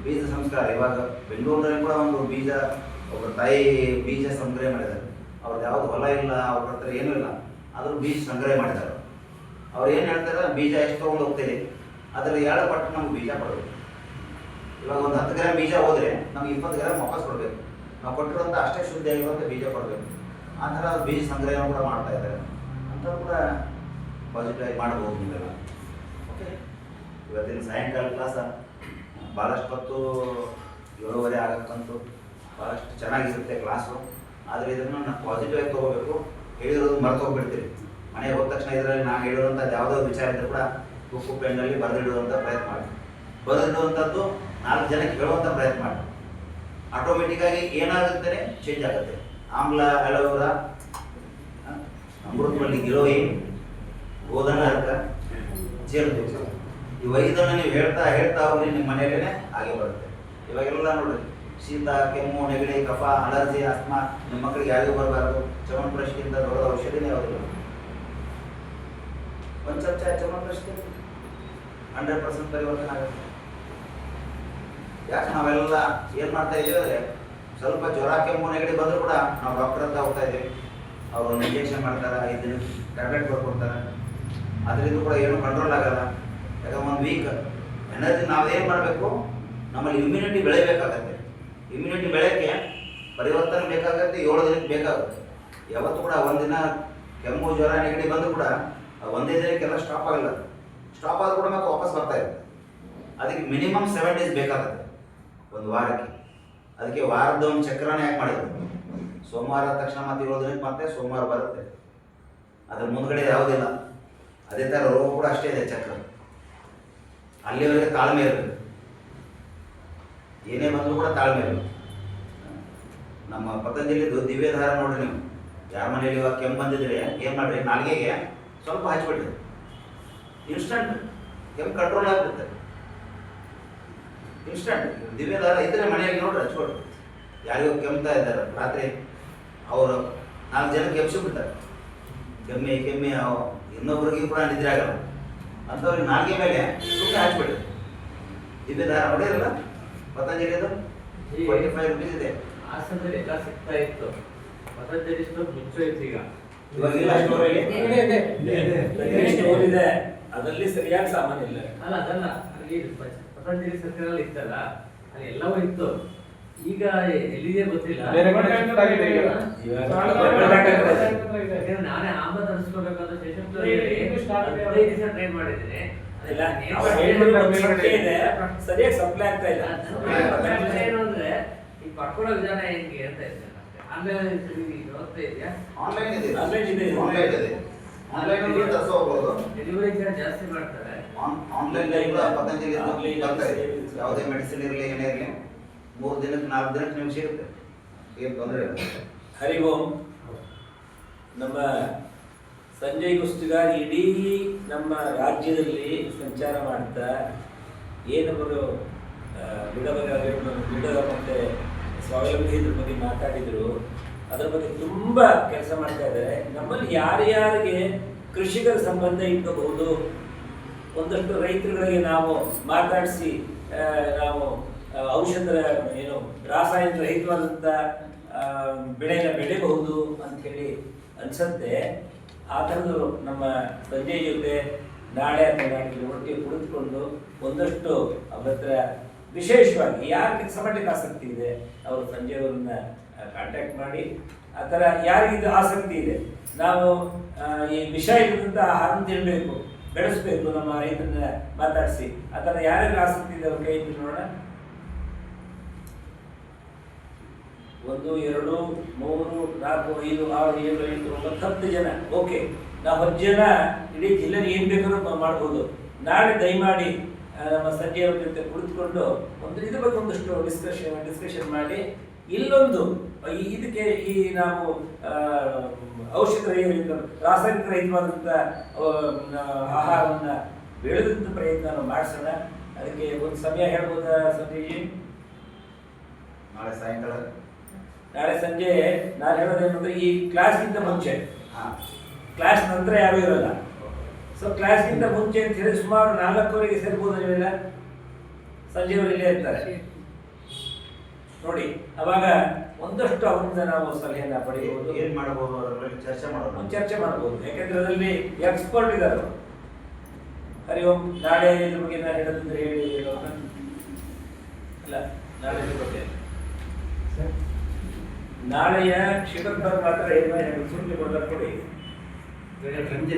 ಬೀಜ ಸಂಸ್ಕಾರ ಇವಾಗ ಬೆಂಗಳೂರಿನಲ್ಲಿ ಕೂಡ ಒಂದು ಬೀಜ, ಒಬ್ಬ ತಾಯಿ ಬೀಜ ಸಂಗ್ರಹ ಮಾಡಿದ್ದಾರೆ. ಅವ್ರದ್ದು ಯಾವುದು ಹೊಲ ಇಲ್ಲ, ಅವ್ರ ಹತ್ರ ಏನೂ ಇಲ್ಲ, ಆದರೂ ಬೀಜ ಸಂಗ್ರಹ ಮಾಡಿದ್ದಾರೆ. ಅವ್ರು ಏನು ಹೇಳ್ತಾರೆ, ಬೀಜ ಎಷ್ಟು ತೊಗೊಂಡು ಹೋಗ್ತೀರಿ, ಅದರಲ್ಲಿ 2 ಪಟ್ಟು ನಮ್ಗೆ ಬೀಜ ಕೊಡಬೇಕು. ಇವಾಗ ಒಂದು 10 ಗ್ರಾಮ್ ಬೀಜ ಹೋದರೆ ನಮ್ಗೆ 20 ಗ್ರಾಮ್ ವಾಪಸ್ ಕೊಡಬೇಕು. ನಾವು ಕೊಟ್ಟಿರುವಂಥ ಅಷ್ಟೇ ಶುದ್ಧಿಯಾಗಿರುವಂಥ ಬೀಜ ಕೊಡಬೇಕು. ಆ ಥರ ಬೀಜ ಸಂಗ್ರಹ ಕೂಡ ಮಾಡ್ತಾ ಇದ್ದಾರೆ. ಅಂಥವ್ರು ಕೂಡ ಪಾಸಿಟಿವ್ ಆಗಿ ಮಾಡ್ಬೋದು ನೀವೆಲ್ಲ. ಓಕೆ, ಇವತ್ತಿನ ಸಾಯಂಕಾಲ ಕ್ಲಾಸ ಭಾಳಷ್ಟು ಹೊತ್ತು 7:30 ಆಗಕ್ಕಂತೂ ಭಾಳಷ್ಟು ಚೆನ್ನಾಗಿರುತ್ತೆ ಕ್ಲಾಸು. ಆದರೆ ಇದನ್ನು ನಾವು ಪಾಸಿಟಿವ್ ಆಗಿ ತೊಗೋಬೇಕು. ಹೇಳಿರೋದು ಮರೆತು ಹೋಗ್ಬಿಡ್ತೀರಿ. ಮನೆಗೆ ಹೋದ ತಕ್ಷಣ ಇದರಲ್ಲಿ ನಾನು ಹೇಳಿರುವಂಥದ್ದು ಯಾವುದೋ ವಿಚಾರ ಇದ್ದರೂ ಕೂಡ ಬುಕ್ಕು ಪೆನ್ನಲ್ಲಿ ಬರೆದಿಡುವಂಥ ಪ್ರಯತ್ನ ಮಾಡಿ. ಬರೆದಿಡುವಂಥದ್ದು 4 ಜನಕ್ಕೆ ಹೇಳುವಂಥ ಪ್ರಯತ್ನ ಮಾಡಿ. ಆಟೋಮೆಟಿಕ್ಕಾಗಿ ಏನಾಗುತ್ತೆ, ಚೇಂಜ್ ಆಗುತ್ತೆ. ಆಮ್ಲ ಎಳವರ ಅಮೃತವಲ್ಲಿ ಗಿರೋಯಿ ಗೋಧನ ಅರ್ಕ ಜೇಲು, ಈ 5 ನೀವು ಹೇಳ್ತಾ ಹೋಗಿ ನಿಮ್ಮ ಮನೆಯಲ್ಲೇ ಹಾಗೆ ಬರುತ್ತೆ. ಇವಾಗೆಲ್ಲ ನೋಡ್ರಿ, ಶೀತ, ಕೆಮ್ಮು, ನೆಗಡಿ, ಕಫ, ಅಲರ್ಜಿ, ಆಸ್ಮಾ ನಿಮ್ಮ ಮಕ್ಕಳಿಗೆ ಯಾರಿಗೂ ಬರಬಾರ್ದು. ಚಮನಪ್ರಾಶಿಯಿಂದ ದೊಡ್ಡ ಔಷಧಿನೇ ಯಾವುದಿಲ್ಲ. 1 ಚಮಚ ಚಮನಪ್ರಾಶಿ 100% ಪರಿವರ್ತನೆ ಆಗುತ್ತೆ. ಯಾಕೆ ನಾವೆಲ್ಲ ಏನು ಮಾಡ್ತಾ ಇದ್ದೀವಿ ಅಂದರೆ, ಸ್ವಲ್ಪ ಜ್ವರ, ಕೆಮ್ಮು, ನೆಗಡಿ ಬಂದರೂ ಕೂಡ ನಾವು ಡಾಕ್ಟರ್ ಹತ್ರ ಹೋಗ್ತಾ ಇದ್ದೀವಿ. ಅವರು ಒಂದು ಇಂಜೆಕ್ಷನ್ ಮಾಡ್ತಾರೆ, 5 ದಿನಕ್ಕೆ ಟ್ಯಾಬ್ಲೆಟ್ ಬರ್ಕೊಡ್ತಾರೆ. ಅದರಿಂದ ಕೂಡ ಏನೂ ಕಂಟ್ರೋಲ್ ಆಗಲ್ಲ. ಯಾಕಂದ್ರೆ 1 ವೀಕ್ ಎನರ್ಜಿ ನಾವೇನು ಮಾಡಬೇಕು, ನಮ್ಮಲ್ಲಿ ಇಮ್ಯುನಿಟಿ ಬೆಳೆಯಬೇಕಾಗತ್ತೆ. ಇಮ್ಯುನಿಟಿ ಬೆಳೆಯೋಕ್ಕೆ ಪರಿವರ್ತನೆ ಬೇಕಾಗತ್ತೆ, 7 ದಿನಕ್ಕೆ ಬೇಕಾಗುತ್ತೆ. ಯಾವತ್ತೂ ಕೂಡ 1 ದಿನ ಕೆಮ್ಮು, ಜ್ವರ, ನೆಗಡಿ ಬಂದರೂ ಕೂಡ 1ನೇ ದಿನಕ್ಕೆಲ್ಲ ಸ್ಟಾಪ್ ಆಗಲ್ಲ. ಸ್ಟಾಪ್ ಆದರೂ ಕೂಡ ಮತ್ತೆ ವಾಪಸ್ ಬರ್ತಾ ಇರುತ್ತೆ. ಅದಕ್ಕೆ ಮಿನಿಮಮ್ 7 ಡೇಸ್ ಬೇಕಾಗುತ್ತೆ, 1 ವಾರಕ್ಕೆ. ಅದಕ್ಕೆ ವಾರದ ಒಂದು ಚಕ್ರನೇ ಯಾಕೆ ಮಾಡಿದ್ರು, ಸೋಮವಾರ ತಕ್ಷಣ ಮತ್ತೆ 7 ದಿನಕ್ಕೆ ಮತ್ತೆ ಸೋಮವಾರ ಬರುತ್ತೆ. ಅದ್ರ ಮುಂದ್ಗಡೆ ಯಾವುದಿಲ್ಲ. ಅದೇ ಥರ ರೋಗ ಕೂಡ ಅಷ್ಟೇ ಇದೆ, ಚಕ್ರ. ಅಲ್ಲಿವರೆಗೆ ತಾಳ್ಮೆ ಇರಬೇಕು. ಏನೇ ಬಂದರೂ ಕೂಡ ತಾಳ್ಮೆ ಇರಬೇಕು. ನಮ್ಮ ಪತಂಜಲಿದು ದಿವ್ಯಧಾರ ನೋಡ್ರಿ ನೀವು. ಯಾರ ಮನೇಲಿ ಇವಾಗ ಕೆಮ್ಮು ಬಂದಿದ್ರೆ ಏನು ಮಾಡಿರಿ, ನಾಲಿಗೆಗೆ ಸ್ವಲ್ಪ ಹಚ್ಬಿಡ್ರಿ, ಇನ್ಸ್ಟಂಟ್ ಕೆಮ್ಮು ಕಂಟ್ರೋಲ್ ಆಗಿಬಿಡುತ್ತೆ. ಇನ್ಸ್ಟಂಟ್ ದಿವ್ಯಧಾರ ಇದ್ರೆ ಮನೆಯಲ್ಲಿ ನೋಡ್ರಿ ಹಚ್ಕೊಡ್ರಿ. ಯಾರಿಗೂ ಕೆಮ್ತಾ ಇದ್ದಾರೆ ರಾತ್ರಿ, ಅವರು 4 ಜನಕ್ಕೆ ಎಬ್ಸಿಬಿಡ್ತಾರೆ. ಕೆಮ್ಮಿ ಇನ್ನೊಬ್ರಿಗೆ ಕೂಡ ನಿದ್ರೆ ಆಗಲ್ಲ ಅಂಥವ್ರಿಗೆ ನಾಲ್ಗೆ ಮೇಲೆ ಸುಮ್ಮನೆ ಹಚ್ಬಿಡ್ರಿ. ದಿವ್ಯಧಾರ ಹೊಡೆಯಲ್ಲ ಪತಂಜಲಿದು 45 ರೂಪೀಸ್ ಇದೆ. ಹಾಸನದಲ್ಲಿ ಎಲ್ಲ ಸಿಗ್ತಾ ಇತ್ತು, ಪತಂಜಲಿ ಸ್ಟೋರ್ ಮುಚ್ಚೋಯ್ತು ಈಗ. ಇವಾಗಿಲ್ಲ ಸ್ಟೋರಲ್ಲಿ ಸ್ಟೋರ್ ಇದೆ, ಅದರಲ್ಲಿ ಸರಿಯಾದ ಸಾಮಾನು ಇಲ್ಲ. ಅಲ್ಲ ಅದಲ್ಲ, ಅಲ್ಲಿ ಪತಂಜಲಿ ಸರ್ಕಲ್ ಇತ್ತಲ್ಲ, ಅಲ್ಲಿ ಎಲ್ಲವೂ ಇತ್ತು. ಈಗ ಎಲ್ಲಿದೆ ಗೊತ್ತಿಲ್ಲ. ನಾನೇ ಆಮದು ಅನ್ಸ್ಕೋಬೇಕಾದ್ರೆ ಸ್ಟೇಷನ್ ಟ್ರೈನ್ ಮಾಡಿದ್ದೀನಿ. ಸರಿಯಾಗಿ ಸಪ್ಲೈ ಆಗ್ತಾ ಇಲ್ಲ. ಏನು ಅಂದ್ರೆ ಈ ಪಡ್ಕೊಳ್ಳೋ ವಿಧಾನ ಹೆಂಗೆ ಅಂತ ಇರ್ತೇನೆ. ಆನ್ಲೈನ್ ವ್ಯವಸ್ಥೆ ಇದೆಯಾ? ಆನ್ಲೈನ್ ಇದೆ, ಆನ್ಲೈನ್ ಇದೆ, ಆನ್ಲೈನ್ ತರಿಸೋಬಹುದು. ಡೆಲಿವರಿ ಚಾರ್ಜ್ ಜಾಸ್ತಿ ಮಾಡ್ತಾರೆ. ಆನ್ಲೈನ್ ಕೂಡ ಪತಂಜಲಿ ಬರ್ತಾ ಇದೆ. ಯಾವುದೇ ಮೆಡಿಸಿನ್ ಇರಲಿ ಏನೇ ಇರಲಿ 3 ದಿನಕ್ಕೆ 4 ದಿನಕ್ಕೆ ನಿಮ್ಗೆ ಸಿಗುತ್ತೆ, ಏನು ತೊಂದರೆ ಇಲ್ಲ. ಹರಿ ಓಂ. ನಮ್ಮ ಸಂಜಯ್ ಕುಸ್ತಿಗಾರ್ ಇಡೀ ನಮ್ಮ ರಾಜ್ಯದಲ್ಲಿ ಸಂಚಾರ ಮಾಡ್ತಾ ಏನವರು ಬಿಡ ಮತ್ತು ಸ್ವಾವಲಂಬಿ ಇದ್ರ ಬಗ್ಗೆ ಮಾತಾಡಿದರು, ಅದರ ಬಗ್ಗೆ ತುಂಬ ಕೆಲಸ ಮಾಡ್ತಾ ಇದ್ದಾರೆ. ನಮ್ಮಲ್ಲಿ ಯಾರ್ಯಾರಿಗೆ ಕೃಷಿಕರ ಸಂಬಂಧ ಇಟ್ಕೋಬಹುದು, ಒಂದಷ್ಟು ರೈತರುಗಳಿಗೆ ನಾವು ಮಾತಾಡಿಸಿ ನಾವು ಔಷಧ ಏನು ರಾಸಾಯನಿಕ ರಹಿತವಾದಂಥ ಬೆಳೆನ ಬೆಳೆಯಬಹುದು ಅಂಥೇಳಿ ಅನಿಸುತ್ತೆ. ಆ ಥರದ್ದು ನಮ್ಮ ಸಂಜಯ್ ಜೊತೆ ನಾಳೆ ಅಥವಾ ನಾಡಿದ್ದು ಒಟ್ಟಿಗೆ ಕುಳಿತುಕೊಂಡು ಒಂದಷ್ಟು ಅವ್ರ ಹತ್ರ ವಿಶೇಷವಾಗಿ ಯಾರು ಕೆಲಸ ಮಾಡಲಿಕ್ಕೆ ಆಸಕ್ತಿ ಇದೆ ಅವರು ಸಂಜಯ್ ಅವ್ರನ್ನ ಕಾಂಟ್ಯಾಕ್ಟ್ ಮಾಡಿ ಆ ಥರ ಯಾರಿಗಿದು ಆಸಕ್ತಿ ಇದೆ, ನಾವು ಈ ವಿಷ ಇಲ್ಲದಂಥ ಆಹಾರ ತಿನ್ನಬೇಕು, ಬೆಳೆಸಬೇಕು, ನಮ್ಮ ರೈತರನ್ನ ಮಾತಾಡಿಸಿ, ಆ ಥರ ಯಾರ್ಯಾರು ಆಸಕ್ತಿ ಇದೆ ಅವ್ರ ಕೈ ಇದ್ದು ನೋಡೋಣ. 1 2 3 4 5 6 7 8 9 10 ಜನ. ಓಕೆ, ನಾವು 10 ಜನ ಇಡೀ ಜಿಲ್ಲೆಯಲ್ಲಿ ಏನು ಬೇಕಾದ್ರೂ ಮಾಡ್ಬೋದು. ನಾಳೆ ದಯಮಾಡಿ ನಮ್ಮ ಸಂಜೆಯವ್ರ ಜೊತೆ ಕುಳಿತುಕೊಂಡು ಇದ್ರ ಬಗ್ಗೆ ಒಂದಷ್ಟು ಡಿಸ್ಕಷನ್ ಮಾಡಿ, ಇಲ್ಲೊಂದು ಇದಕ್ಕೆ ಈ ನಾವು ಔಷಧ ರಾಸಾಯನಿಕ ರಹಿತವಾದಂಥ ಆಹಾರವನ್ನು ಬೆಳೆದಂಥ ಪ್ರಯತ್ನ ನಾವು ಮಾಡಿಸೋಣ. ಅದಕ್ಕೆ ಒಂದು ಸಮಯ ಹೇಳ್ಬೋದಾ ಸಂಜೆಜಿ? ನಾಳೆ ಸಾಯಂಕಾಲ, ನಾಳೆ ಸಂಜೆ ನಾನು ಹೇಳೋದೇನಂದ್ರೆ, ಈ ಕ್ಲಾಸ್ಗಿಂತ ಮುಂಚೆ, ಹಾಂ, ಕ್ಲಾಸ್ ನಂತರ ಯಾರೂ ಇರೋಲ್ಲ. ಸೊ ಕ್ಲಾಸ್ಗಿಂತ ಮುಂಚೆ ಅಂತ ಹೇಳಿ ಸುಮಾರು 4:00 ಸೇರ್ಬೋದು ನೀವೆಲ್ಲ. ಸಂಜೆಯವರು ಇಲ್ಲೇ ಇರ್ತಾರೆ ನೋಡಿ. ಅವಾಗ ಒಂದಷ್ಟು ಅವರಿಂದ ನಾವು ಸಲಹೆಯನ್ನು ಪಡೆಯಬಹುದು. ಏನು ಮಾಡಬಹುದು ಅದರ ಬಗ್ಗೆ ಚರ್ಚೆ ಮಾಡಬಹುದು. ಯಾಕೆಂದ್ರೆ ಅದರಲ್ಲಿ ಎಕ್ಸ್ಪರ್ಟ್ ಇದ್ದಾರೆ. ಹರಿ ಓಂ. ನಾಳೆ ಇದ್ರ ಬಗ್ಗೆ ನಾನು ಹೇಳೋದಂದ್ರೆ ಹೇಳಿ. ಅಲ್ಲ, ನಾಳೆ ಬಗ್ಗೆ ನಾಳೆಯ ಕ್ಷೇತ್ರ ಮಾತ್ರ ಏನು ಸುಮ್ಮನೆ ಕೊಡಿ. ಸಂಜೆ